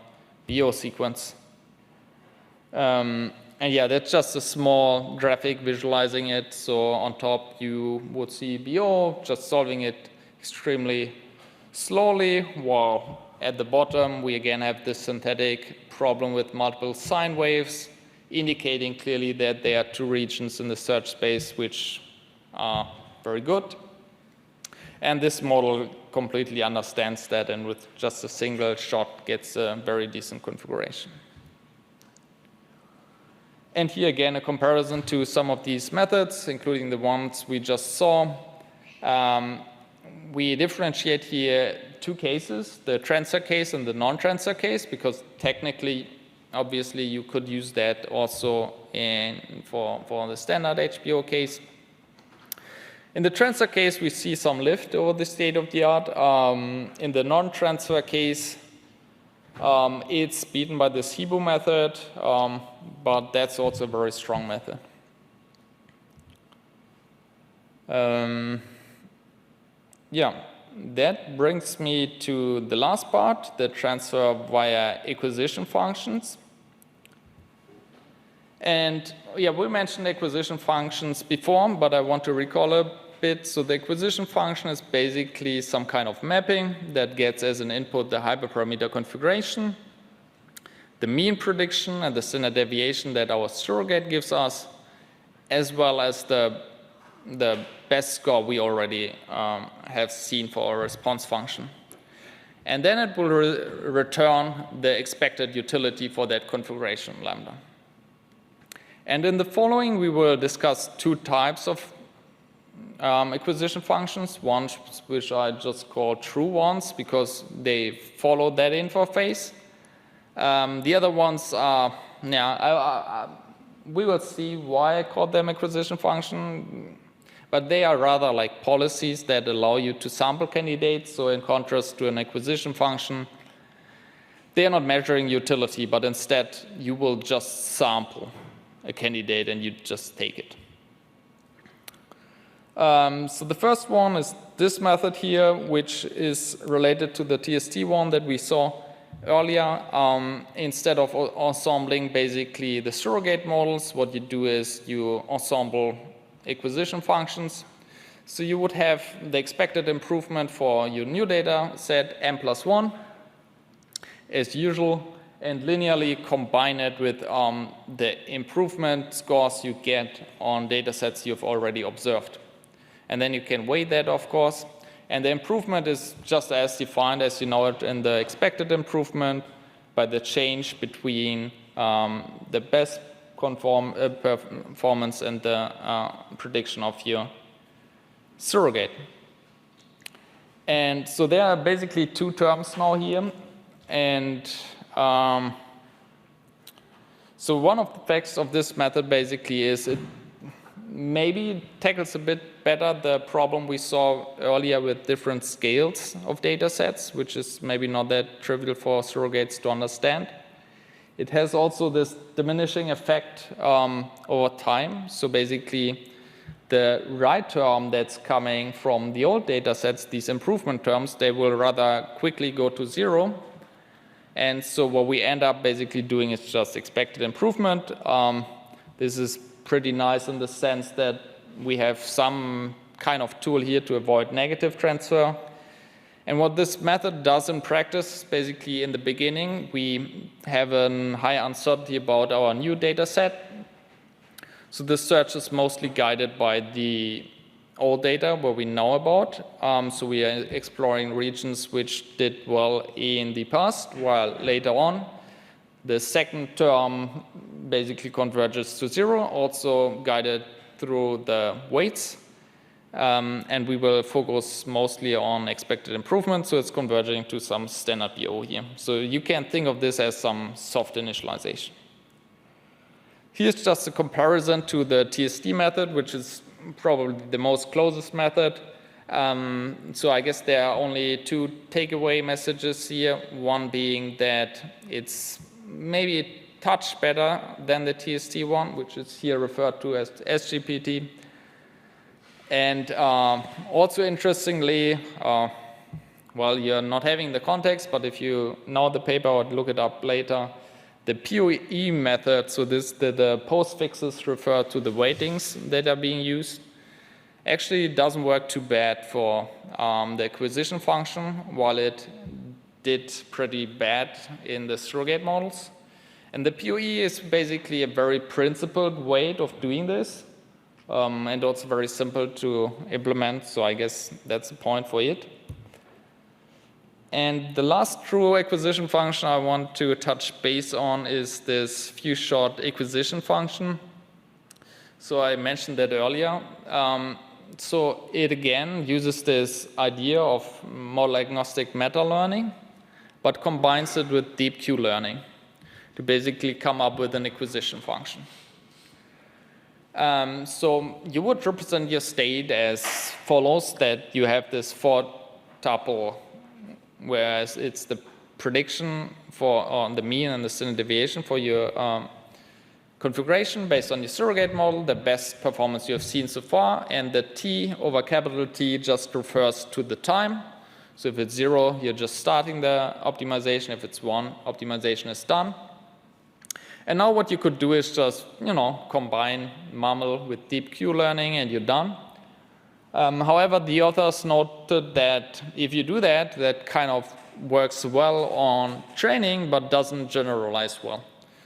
BO sequence. And yeah, that's just a small graphic visualizing it. So on top, you would see BO, just solving it extremely slowly, while at the bottom, we again have this synthetic problem with multiple sine waves, indicating clearly that there are two regions in the search space which are very good. And this model completely understands that, and with just a single shot gets a very decent configuration. And here again, a comparison to some of these methods, including the ones we just saw. We differentiate here two cases, the transfer case and the non-transfer case, because technically, obviously, you could use that also for the standard HBO case. In the transfer case, we see some lift over the state of the art. In the non-transfer case, it's beaten by the Cebu method, but that's also a very strong method. Yeah, that brings me to the last part, the transfer via acquisition functions. And yeah, we mentioned acquisition functions before, but I want to recall a bit. So the acquisition function is basically some kind of mapping that gets as an input the hyperparameter configuration, the mean prediction and the standard deviation that our surrogate gives us, as well as the best score we already have seen for our response function. And then it will return the expected utility for that configuration lambda. And in the following, we will discuss two types of acquisition functions, one which I just call true ones because they follow that interface. The other ones are, we will see why I call them acquisition function, but they are rather like policies that allow you to sample candidates. So in contrast to an acquisition function, they are not measuring utility, but instead you will just sample a candidate and you just take it. So the first one is this method here, which is related to the TST one that we saw earlier. Instead of ensembling basically the surrogate models, what you do is you ensemble acquisition functions. So you would have the expected improvement for your new data set m+1 as usual, and linearly combine it with the improvement scores you get on data sets you've already observed. And then you can weigh that, of course. And the improvement is just as defined as you know it in the expected improvement by the change between the best performance and the prediction of your surrogate. And so there are basically two terms now here. And so one of the effects of this method basically is it maybe tackles a bit better the problem we saw earlier with different scales of data sets, which is maybe not that trivial for surrogates to understand. It has also this diminishing effect over time. So basically, the right term that's coming from the old data sets, these improvement terms, they will rather quickly go to 0. And so what we end up basically doing is just expected improvement. This is pretty nice in the sense that we have some kind of tool here to avoid negative transfer. And what this method does in practice, basically in the beginning, we have a high uncertainty about our new data set. So this search is mostly guided by the old data what we know about. So we are exploring regions which did well in the past, while later on, the second term basically converges to 0, also guided through the weights. And we will focus mostly on expected improvement, so it's converging to some standard BO here. So you can think of this as some soft initialization. Here's just a comparison to the TSD method, which is probably the most closest method. So I guess there are only two takeaway messages here. One being that it's maybe a touch better than the TSD one, which is here referred to as SGPT. And also interestingly, well, you're not having the context, but if you know the paper or look it up later, the POE method, so the postfixes refer to the weightings that are being used, actually doesn't work too bad for the acquisition function, while it did pretty bad in the surrogate models. And the POE is basically a very principled way of doing this, and also very simple to implement, so I guess that's the point for it. And the last true acquisition function I want to touch base on is this few-shot acquisition function. So I mentioned that earlier. So it again uses this idea of model-agnostic meta-learning, but combines it with deep Q-learning to basically come up with an acquisition function. So you would represent your state as follows, that you have this 4-tuple, whereas it's the prediction for the mean and the standard deviation for your configuration based on your surrogate model, the best performance you have seen so far, and the T over capital T just refers to the time. So if it's 0, you're just starting the optimization. If it's 1, optimization is done. And now what you could do is just, combine MUML with deep Q-learning and you're done. However, the authors noted that if you do that, that kind of works well on training, but doesn't generalize well.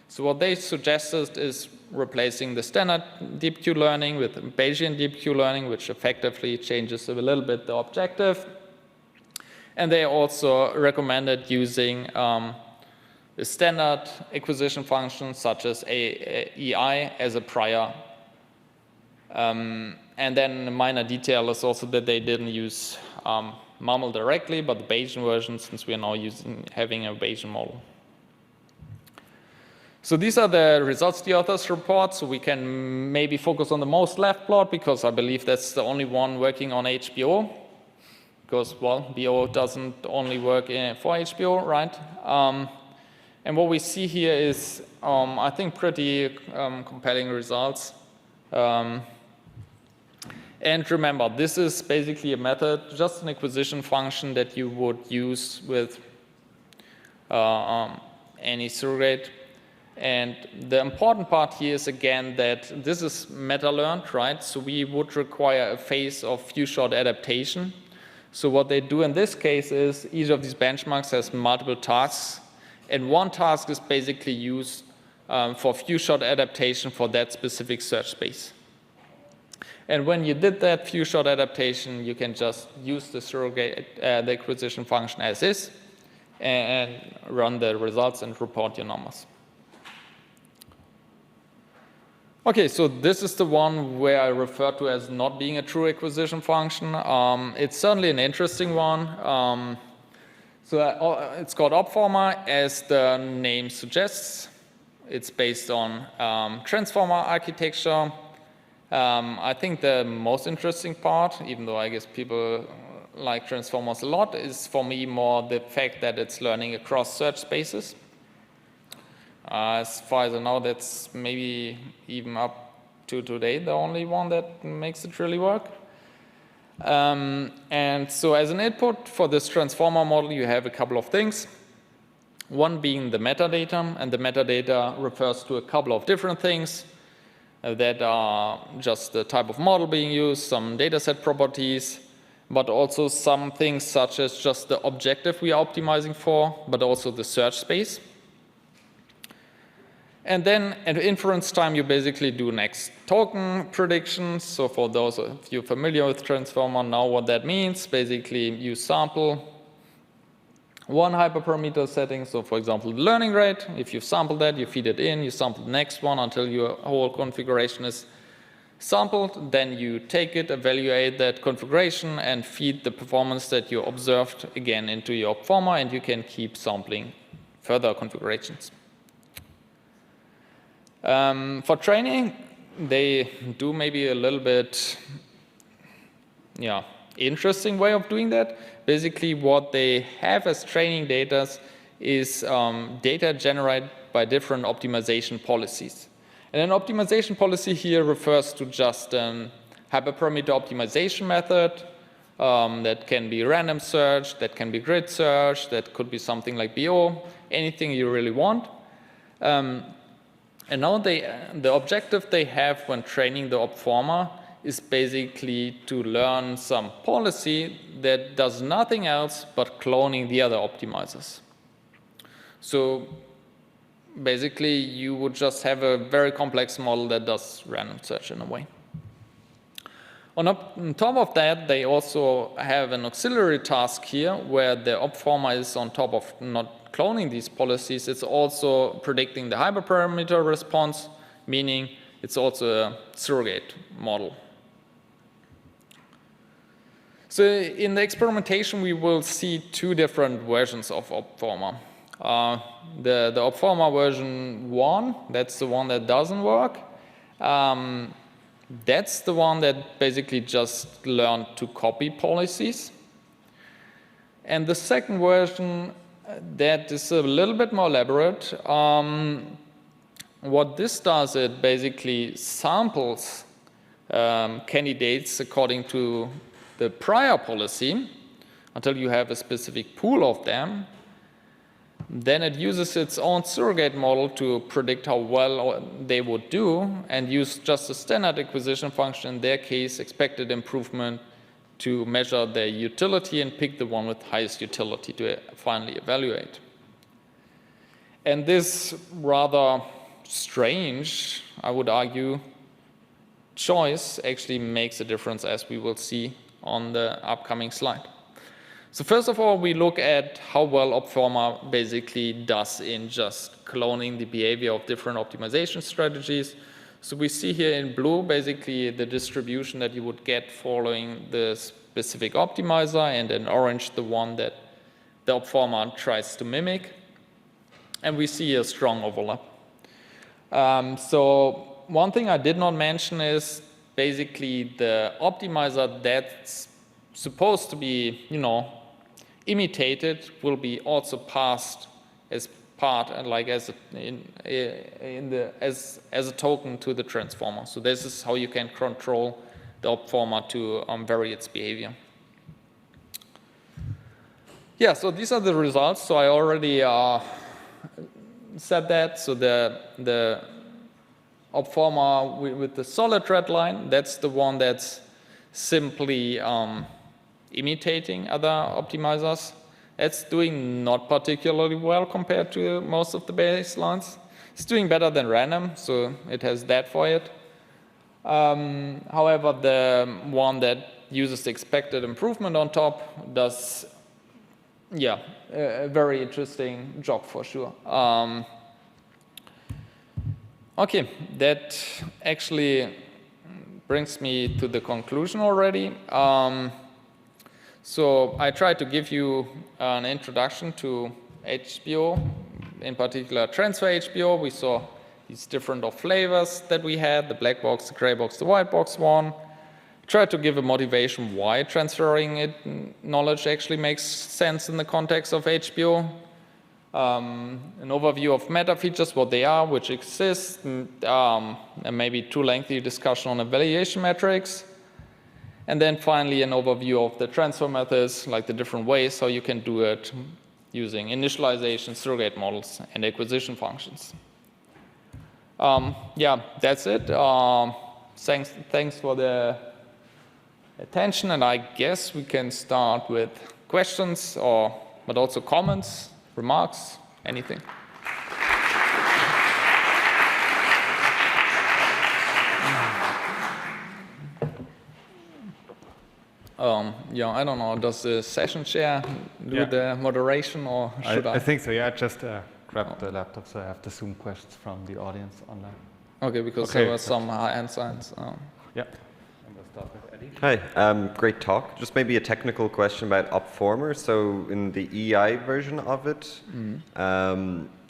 So what they suggested is replacing the standard deep Q-learning with Bayesian deep Q-learning, which effectively changes a little bit the objective. And they also recommended using a standard acquisition function, such as EI, as a prior. And then a minor detail is also that they didn't use MUML directly, but the Bayesian version, since we are now having a Bayesian model. So these are the results the authors report. So we can maybe focus on the most left plot, because I believe that's the only one working on HBO. Because, well, BO doesn't only work for HBO, right? And what we see here is, I think, pretty compelling results. And remember, this is basically a method, just an acquisition function that you would use with any surrogate. And the important part here is again that this is meta-learned, right? So we would require a phase of few-shot adaptation. So what they do in this case is each of these benchmarks has multiple tasks, and one task is basically used for few-shot adaptation for that specific search space. And when you did that few-shot adaptation, you can just use the surrogate, the acquisition function as is, and run the results and report your numbers. Okay, so this is the one where I refer to as not being a true acquisition function. It's certainly an interesting one. It's called opformer, as the name suggests. It's based on transformer architecture. I think the most interesting part, even though I guess people like transformers a lot, is for me more the fact that it's learning across search spaces. As far as I know, that's maybe even up to today the only one that makes it really work. And so as an input for this transformer model, you have a couple of things. One being the metadata, and the metadata refers to a couple of different things that are just the type of model being used, some dataset properties, but also some things such as just the objective we are optimizing for, but also the search space. And then at inference time, you basically do next token predictions. So for those of you familiar with transformer, know what that means. Basically, you sample one hyperparameter setting. So for example, the learning rate. If you've sampled that, you feed it in, you sample the next one until your whole configuration is sampled. Then you take it, evaluate that configuration, and feed the performance that you observed again into your opformer, and you can keep sampling further configurations. For training, they do maybe a little bit interesting way of doing that. Basically, what they have as training data is data generated by different optimization policies. And an optimization policy here refers to just a hyperparameter optimization method that can be random search, that can be grid search, that could be something like BO, anything you really want. And now the objective they have when training the opformer is basically to learn some policy that does nothing else but cloning the other optimizers. So basically, you would just have a very complex model that does random search in a way. On top of that, they also have an auxiliary task here where the opformer is on top of not cloning these policies, it's also predicting the hyperparameter response, meaning it's also a surrogate model. So in the experimentation, we will see two different versions of opformer. The opformer version 1, that's the one that doesn't work. That's the one that basically just learned to copy policies. And the second version, that is a little bit more elaborate. What this does, it basically samples candidates according to the prior policy until you have a specific pool of them. Then it uses its own surrogate model to predict how well they would do and use just a standard acquisition function, in their case, expected improvement, to measure their utility and pick the one with highest utility to finally evaluate. And this rather strange, I would argue, choice actually makes a difference, as we will see on the upcoming slide. So first of all, we look at how well opformer basically does in just cloning the behavior of different optimization strategies. So we see here in blue basically the distribution that you would get following the specific optimizer, and in orange the one that the opformer tries to mimic. And we see a strong overlap. So one thing I did not mention is basically the optimizer that's supposed to be, imitated will be also passed as part and like as a token to the transformer. So this is how you can control the opformer to vary its behavior. Yeah, so these are the results. So I already said that. So the opformer with the solid red line, that's the one that's simply imitating other optimizers. It's doing not particularly well compared to most of the baselines. It's doing better than random, so it has that for it. However, the one that uses the expected improvement on top does, yeah, a very interesting job for sure. Okay, that actually brings me to the conclusion already. So I tried to give you an introduction to HBO, in particular transfer HBO. We saw these different flavors that we had, the black box, the gray box, the white box one. Tried to give a motivation why transferring knowledge actually makes sense in the context of HBO. An overview of meta features, what they are, which exist, and maybe too lengthy discussion on evaluation metrics. And then finally an overview of the transfer methods, like the different ways how you can do it using initialization, surrogate models, and acquisition functions. Yeah, that's it. Thanks for the attention, and I guess we can start with questions, but also comments, remarks, anything. Yeah, I don't know. Does the session chair do the moderation, or should I? I think so. Yeah, just grab the laptop so I have the Zoom questions from the audience online. Okay, because there were some hand signs. Yeah. And we'll start with Eddie. Hi, great talk. Just maybe a technical question about opformer. So in the EI version of it,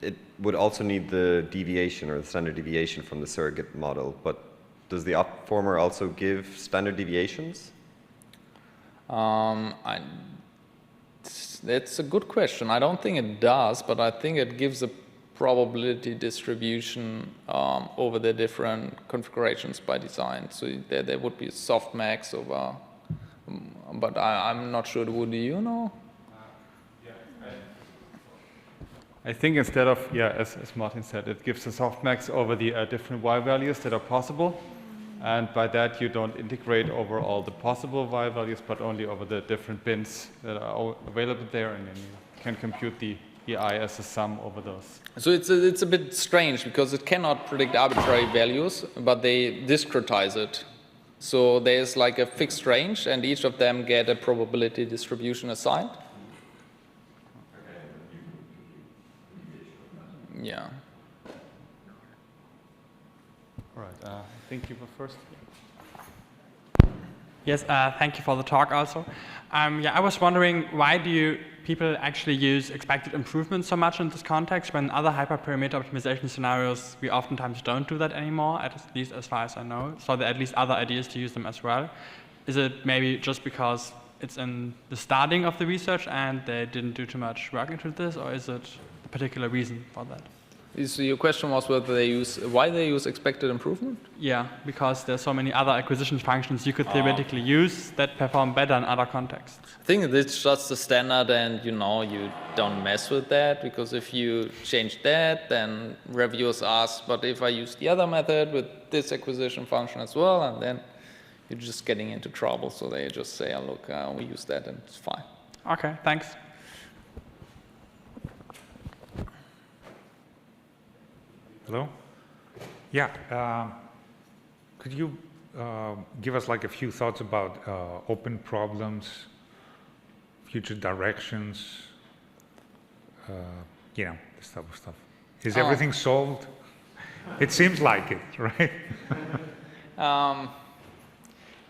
it would also need the deviation or the standard deviation from the surrogate model. But does the opformer also give standard deviations? That's a good question. I don't think it does, but I think it gives a probability distribution over the different configurations by design. So there would be a softmax over, but I'm not sure. Would you know? I think instead of, as Martin said, it gives a softmax over the different y values that are possible. And by that, you don't integrate over all the possible y values, but only over the different bins that are available there, and then you can compute the EI as a sum over those. So it's a bit strange because it cannot predict arbitrary values, but they discretize it. So there's like a fixed range, and each of them get a probability distribution assigned. Yeah. All right. I think you were first. Yes, thank you for the talk also. I was wondering, why do people actually use expected improvement so much in this context when other hyperparameter optimization scenarios, we oftentimes don't do that anymore, at least as far as I know. So there are at least other ideas to use them as well. Is it maybe just because it's in the starting of the research and they didn't do too much work into this, or is it a particular reason for that? So your question was why they use expected improvement? Yeah, because there's so many other acquisition functions you could theoretically use that perform better in other contexts. I think it's just the standard, and you don't mess with that, because if you change that, then reviewers ask, but if I use the other method with this acquisition function as well, and then you're just getting into trouble. So they just say, oh, look, we use that and it's fine. Okay, thanks. Hello? Yeah, could you give us like a few thoughts about open problems, future directions, this type of stuff? Is everything solved? It seems like it, right?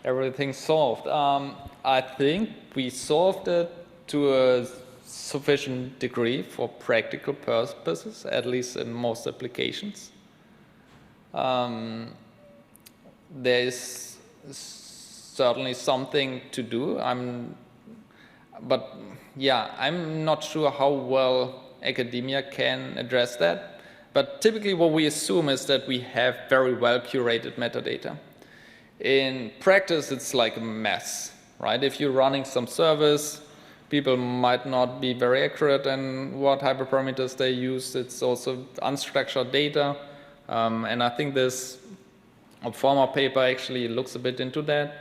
Everything's solved. I think we solved it to a sufficient degree for practical purposes, at least in most applications. There is certainly something to do. I'm not sure how well academia can address that. But typically what we assume is that we have very well curated metadata. In practice, it's like a mess, right? If you're running some service people might not be very accurate in what hyperparameters they use. It's also unstructured data. And I think this former paper actually looks a bit into that.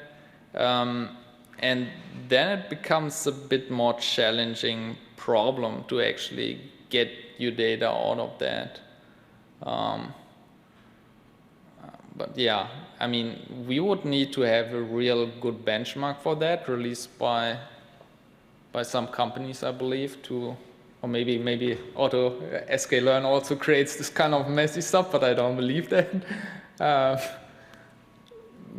And then it becomes a bit more challenging problem to actually get your data out of that. But yeah, I mean, we would need to have a real good benchmark for that released by some companies, I believe, or maybe AutoSKLearn also creates this kind of messy stuff, but I don't believe that.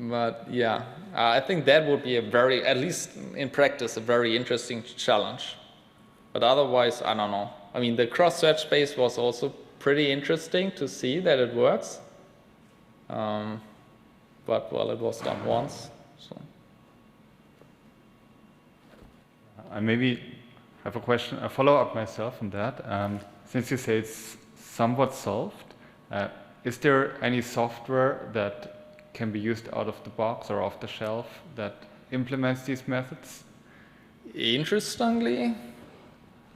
But yeah, I think that would be at least in practice, a very interesting challenge. But otherwise, I don't know. I mean, the cross-search space was also pretty interesting to see that it works. But well, it was done once. So. I maybe have a question, a follow-up myself on that. Since you say it's somewhat solved, is there any software that can be used out of the box or off the shelf that implements these methods? Interestingly,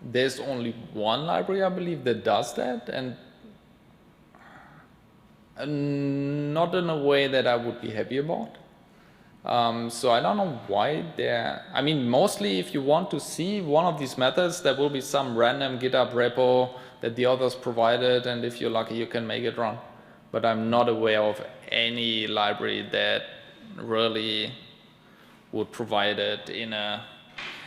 there's only one library, I believe, that does that, and not in a way that I would be happy about. So I don't know why I mean, mostly if you want to see one of these methods, there will be some random GitHub repo that the others provided, and if you're lucky, you can make it run. But I'm not aware of any library that really would provide it in a...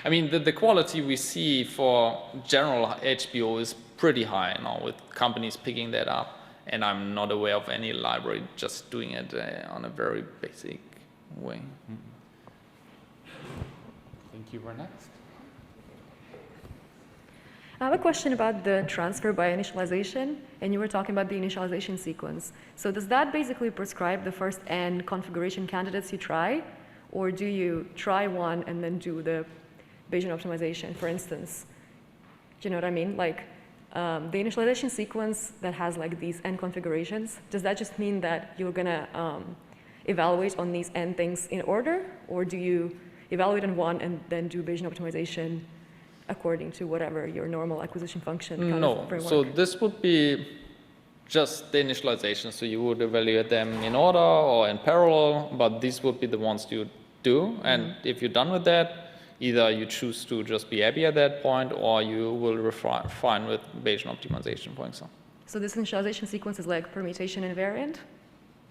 I mean, the quality we see for general HBO is pretty high now, with companies picking that up. And I'm not aware of any library just doing it on a very basic way. I think you were next. I have a question about the transfer by initialization, and you were talking about the initialization sequence. So does that basically prescribe the first n configuration candidates you try, or do you try one and then do the Bayesian optimization, for instance? Do you know what I mean? Like, the initialization sequence that has like these n configurations, does that just mean that you're gonna evaluate on these n things in order, or do you evaluate on one and then do Bayesian optimization according to whatever your normal acquisition function kind of framework? So this would be just the initialization. So you would evaluate them in order or in parallel, but these would be the ones you do. And if you're done with that, either you choose to just be happy at that point, or you will refine with Bayesian optimization, for example. So this initialization sequence is like permutation invariant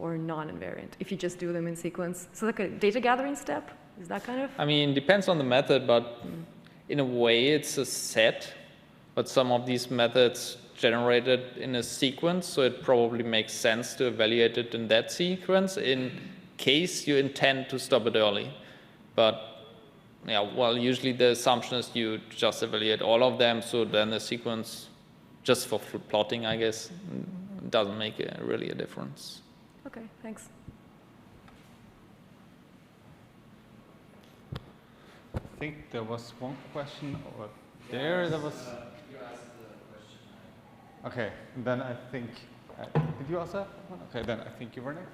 or non-invariant, if you just do them in sequence? So like a data gathering step? Is that kind of? I mean, depends on the method, but in a way it's a set, but some of these methods generated in a sequence, so it probably makes sense to evaluate it in that sequence in case you intend to stop it early. But yeah, well, usually the assumption is you just evaluate all of them, so then the sequence, just for plotting, I guess, doesn't make really a difference. Okay, thanks. I think there was one question over there. There was. You asked the question. Okay, then I think. Did you also have one? Okay, then I think you were next.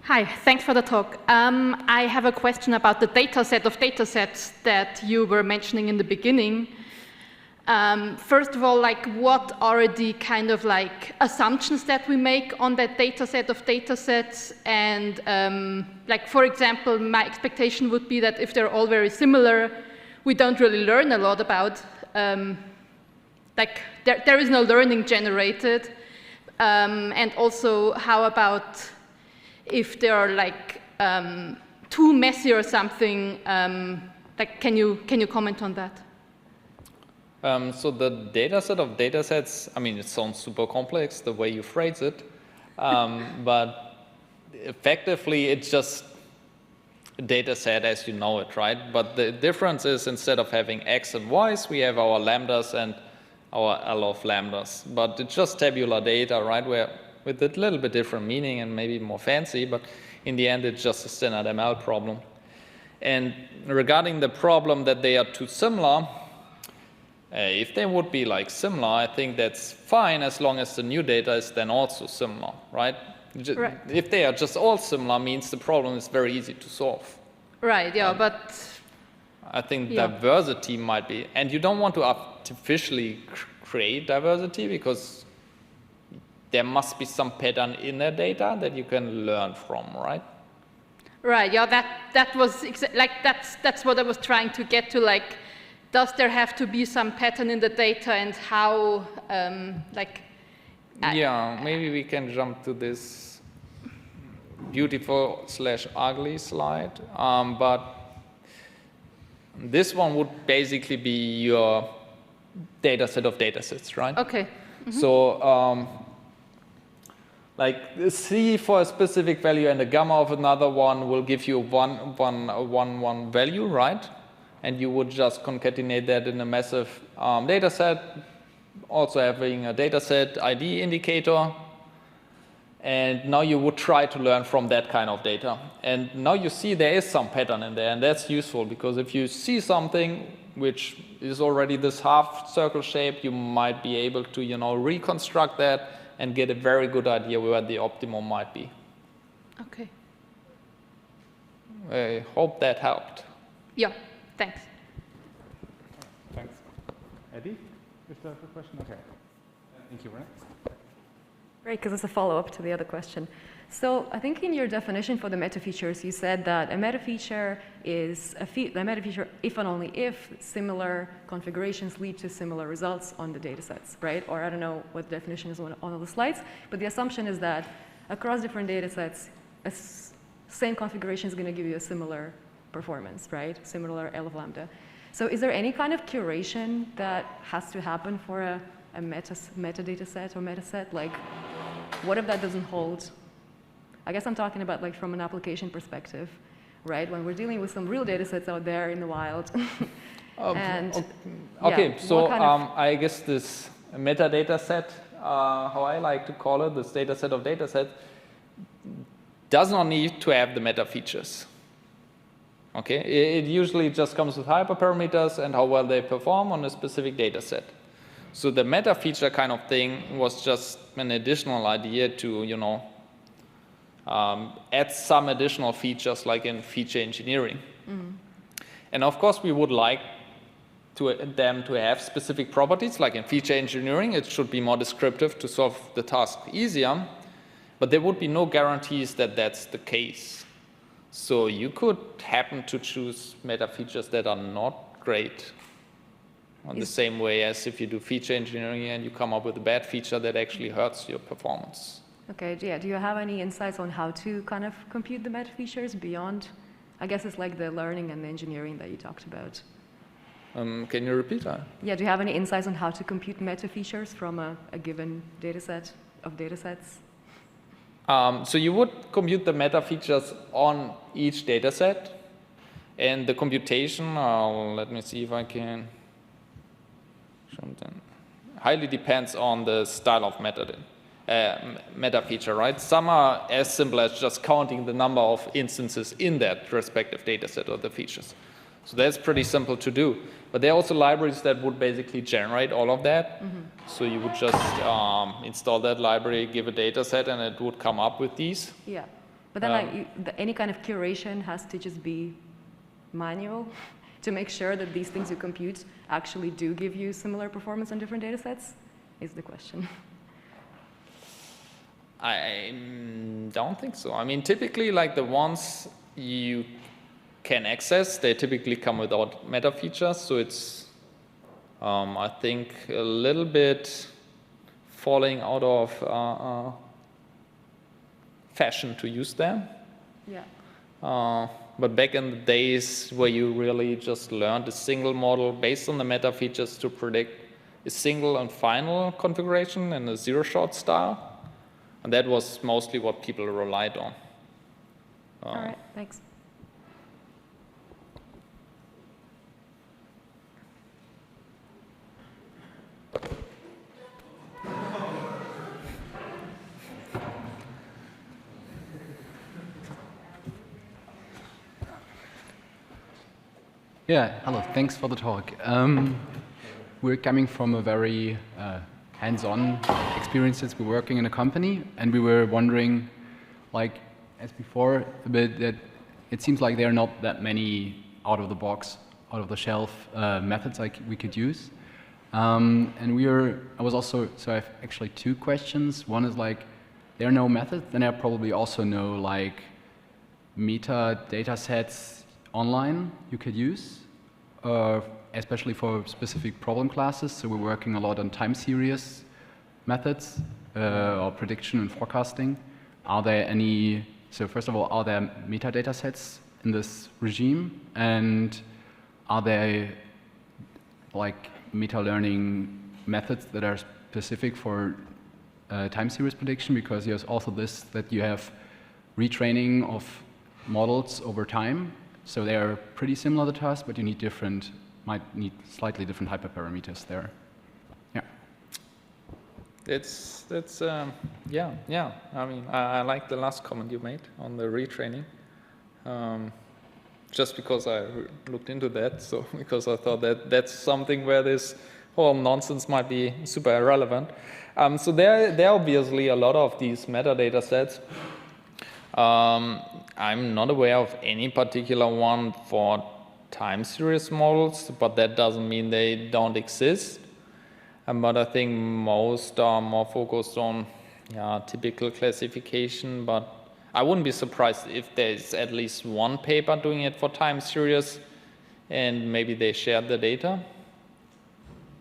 Hi, thanks for the talk. I have a question about the data set of datasets that you were mentioning in the beginning. First of all, like, what are the kind of like assumptions that we make on that data set of datasets? And like, for example, my expectation would be that if they're all very similar, we don't really learn a lot about, like, there is no learning generated. And also, how about if they are like too messy or something? Like, can you comment on that? So the data set of datasets, I mean, it sounds super complex the way you phrase it, but effectively it's just a data set as you know it, right? But the difference is, instead of having x and y's, we have our lambdas and our L of lambdas. But it's just tabular data, right, where with a little bit different meaning and maybe more fancy, but in the end it's just a standard ML problem. And regarding the problem that they are too similar, if they would be like similar, I think that's fine as long as the new data is then also similar, right? Right. If they are just all similar, means the problem is very easy to solve. Right, yeah, but I think Yeah. diversity might be, and you don't want to artificially create diversity because there must be some pattern in the data that you can learn from, right? Right. Yeah. That was like that's what I was trying to get to. Like, does there have to be some pattern in the data, and how like? Yeah. Maybe we can jump to this beautiful / ugly slide, but this one would basically be your data set of data sets, right? Okay. So like the C for a specific value and the gamma of another one will give you one value, right? And you would just concatenate that in a massive data set, also having a data set ID indicator. And now you would try to learn from that kind of data. And now you see there is some pattern in there, and that's useful because if you see something which is already this half circle shape, you might be able to, reconstruct that and get a very good idea where the optimum might be. Okay. I hope that helped. Yeah. Thanks. Thanks. Eddie, is there a question? Okay. Thank you, Renee. Great, because it's a follow-up to the other question. So I think in your definition for the meta features, you said that a meta feature is a meta feature if and only if similar configurations lead to similar results on the data sets, right? Or I don't know what the definition is on all the slides, but the assumption is that across different data sets, same configuration is going to give you a similar performance, right? Similar L of lambda. So is there any kind of curation that has to happen for a meta data set or meta set? Like, what if that doesn't hold? I guess I'm talking about like from an application perspective, right? When we're dealing with some real data sets out there in the wild. Okay, so I guess this metadata set, how I like to call it, this data set of data sets, does not need to have the meta features. Okay, it usually just comes with hyperparameters and how well they perform on a specific data set. So the meta feature kind of thing was just an additional idea to, add some additional features like in feature engineering. Mm-hmm. And of course, we would like them to have specific properties, like in feature engineering, it should be more descriptive to solve the task easier, but there would be no guarantees that that's the case. So you could happen to choose meta features that are not great on the same way as if you do feature engineering and you come up with a bad feature that actually hurts your performance. Okay, yeah. Do you have any insights on how to kind of compute the meta features beyond, I guess it's like the learning and the engineering that you talked about? Can you repeat that? Yeah, do you have any insights on how to compute meta features from a given data set of data sets? So you would compute the meta features on each data set, and the computation, let me see if I can, highly depends on the style of meta feature, right? Some are as simple as just counting the number of instances in that respective data set or the features. So that's pretty simple to do. But there are also libraries that would basically generate all of that. Mm-hmm. So you would just install that library, give a data set, and it would come up with these. Yeah, but then any kind of curation has to just be manual to make sure that these things you compute actually do give you similar performance on different data sets, is the question. I don't think so. I mean, typically, like the ones you can access, they typically come without meta features, so it's, I think, a little bit falling out of fashion to use them. Yeah. But back in the days where you really just learned a single model based on the meta features to predict a single and final configuration in a zero-shot style, and that was mostly what people relied on. All right, thanks. Yeah, hello, thanks for the talk. We're coming from a very hands-on experiences. We're working in a company, and we were wondering, like, as before, a bit that it seems like there are not that many out-of-the-box out-of-the-shelf methods we could use. I have actually 2 questions. One is like, there are no methods, then there are probably also no like meta data sets online you could use, especially for specific problem classes. So we're working a lot on time series methods or prediction and forecasting. Are there any, so first of all, are there metadata sets in this regime? And are there like meta-learning methods that are specific for time series prediction? Because there's also this, that you have retraining of models over time. So they are pretty similar to us, but you need might need slightly different hyperparameters there. Yeah. Yeah. I mean, I like the last comment you made on the retraining. Just because I looked into that, so because I thought that that's something where this whole nonsense might be super irrelevant. So there are obviously a lot of these metadata sets. I'm not aware of any particular one for time series models, but that doesn't mean they don't exist. But I think most are more focused on typical classification, but I wouldn't be surprised if there's at least one paper doing it for time series, and maybe they shared the data.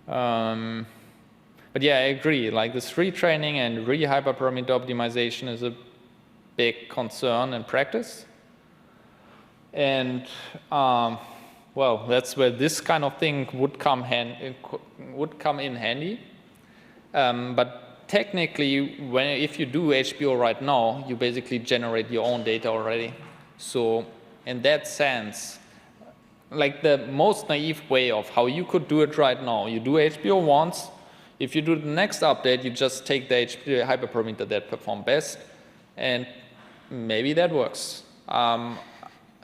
But yeah, I agree. Like this retraining and hyperparameter optimization is a big concern in practice. And well, that's where this kind of thing would come in handy. But technically, if you do HBO right now, you basically generate your own data already. So in that sense, like the most naive way of how you could do it right now, you do HBO once. If you do the next update, you just take the HBO hyperparameter that performed best, and maybe that works.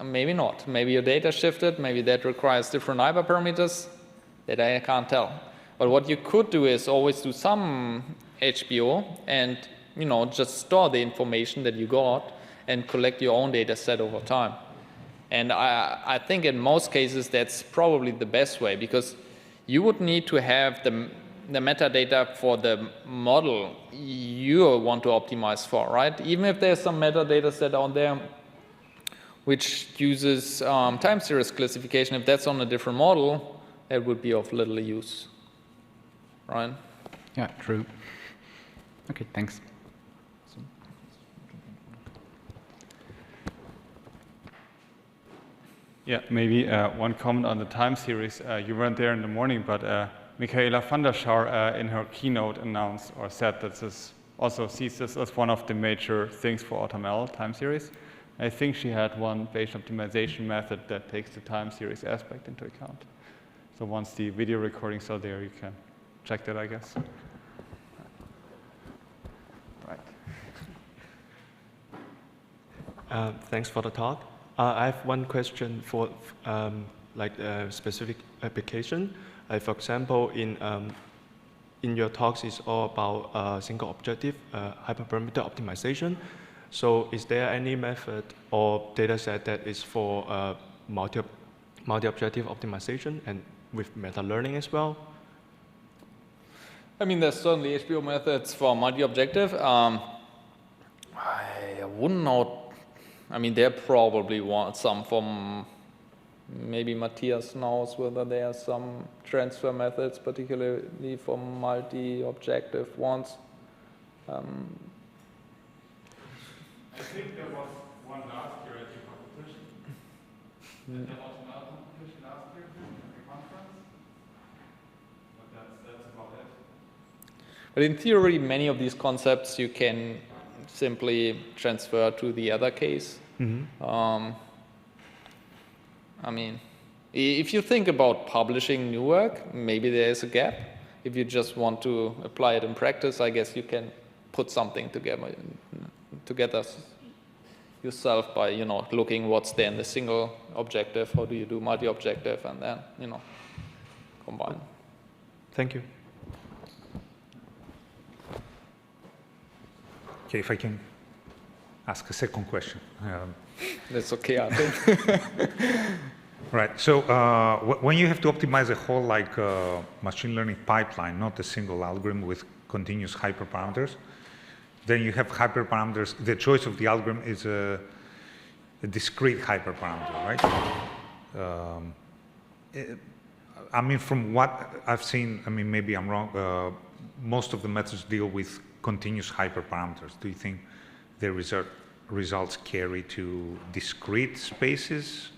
Maybe not. Maybe your data shifted. Maybe that requires different hyperparameters. That I can't tell. But what you could do is always do some HBO and just store the information that you got and collect your own data set over time. And I think in most cases that's probably the best way, because you would need to have the metadata for the model you want to optimize for, right? Even if there's some metadata set out there which uses time series classification, if that's on a different model, that would be of little use, right? Yeah, true. Okay, thanks. Yeah, maybe one comment on the time series. You weren't there in the morning, but Michaela van der Schaar in her keynote announced or said that this also sees this as one of the major things for AUTOML time series. I think she had one Bayesian optimization method that takes the time series aspect into account. So once the video recordings are there, you can check that, I guess. Right. Thanks for the talk. I have one question for like a specific application. For example, in your talks, it's all about single objective hyperparameter optimization. So is there any method or data set that is for multi-objective optimization and with meta-learning as well? I mean, there's certainly HBO methods for multi-objective. I wouldn't know. I mean, there probably want some from, maybe Matthias knows whether there are some transfer methods, particularly for multi-objective ones. I think there was one last year at your competition. At the AUTOML competition last year at the conference. But that's about it. But in theory, many of these concepts you can simply transfer to the other case. Mm-hmm. I mean, if you think about publishing new work, maybe there is a gap. If you just want to apply it in practice, I guess you can put something together yourself by looking what's there in the single objective, how do you do multi-objective, and then combine. Thank you. Okay, if I can ask a second question. That's okay, I think. Right. So when you have to optimize a whole machine learning pipeline, not a single algorithm with continuous hyperparameters, then you have hyperparameters. The choice of the algorithm is a discrete hyperparameter, right? I mean, from what I've seen, I mean, maybe I'm wrong, most of the methods deal with continuous hyperparameters. Do you think the results carry to discrete spaces?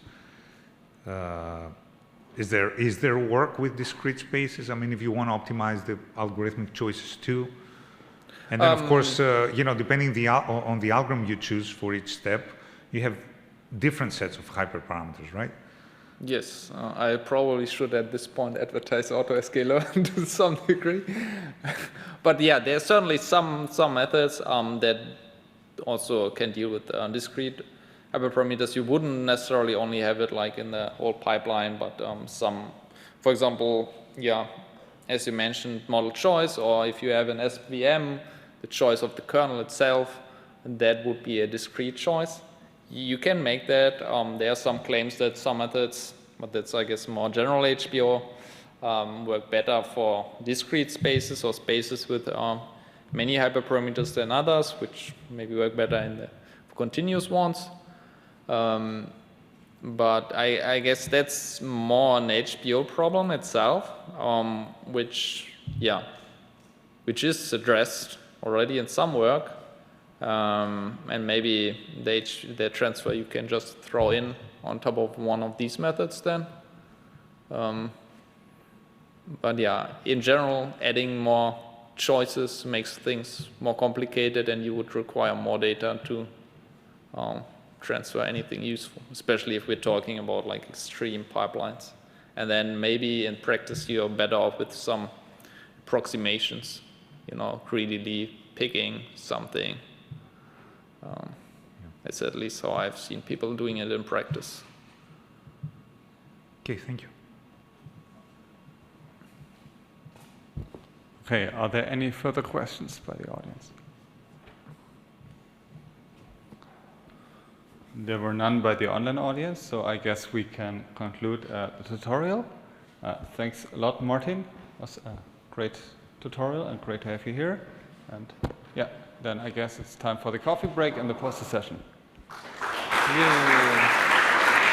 Is there work with discrete spaces? I mean, if you want to optimize the algorithmic choices too, and then of course, depending on the algorithm you choose for each step, you have different sets of hyperparameters, right? Yes, I probably should at this point advertise AutoScaler to some degree. But yeah, there's certainly some methods that also can deal with discrete hyperparameters. You wouldn't necessarily only have it like in the whole pipeline, but some, for example, yeah, as you mentioned, model choice, or if you have an SVM, the choice of the kernel itself, that would be a discrete choice. You can make that. There are some claims that some methods, but that's, I guess, more general HBO, work better for discrete spaces or spaces with many hyperparameters than others, which maybe work better in the continuous ones. But I guess that's more an HBO problem itself, which is addressed already in some work. And maybe the transfer you can just throw in on top of one of these methods then. But yeah, in general, adding more choices makes things more complicated, and you would require more data to transfer anything useful, especially if we're talking about like extreme pipelines. And then maybe in practice you're better off with some approximations, greedily picking something. That's at least how I've seen people doing it in practice. Okay, thank you. Okay, are there any further questions by the audience? There were none by the online audience, so I guess we can conclude the tutorial. Thanks a lot, Martin. It was a great tutorial and great to have you here. And yeah, then I guess it's time for the coffee break and the poster session. Yeah.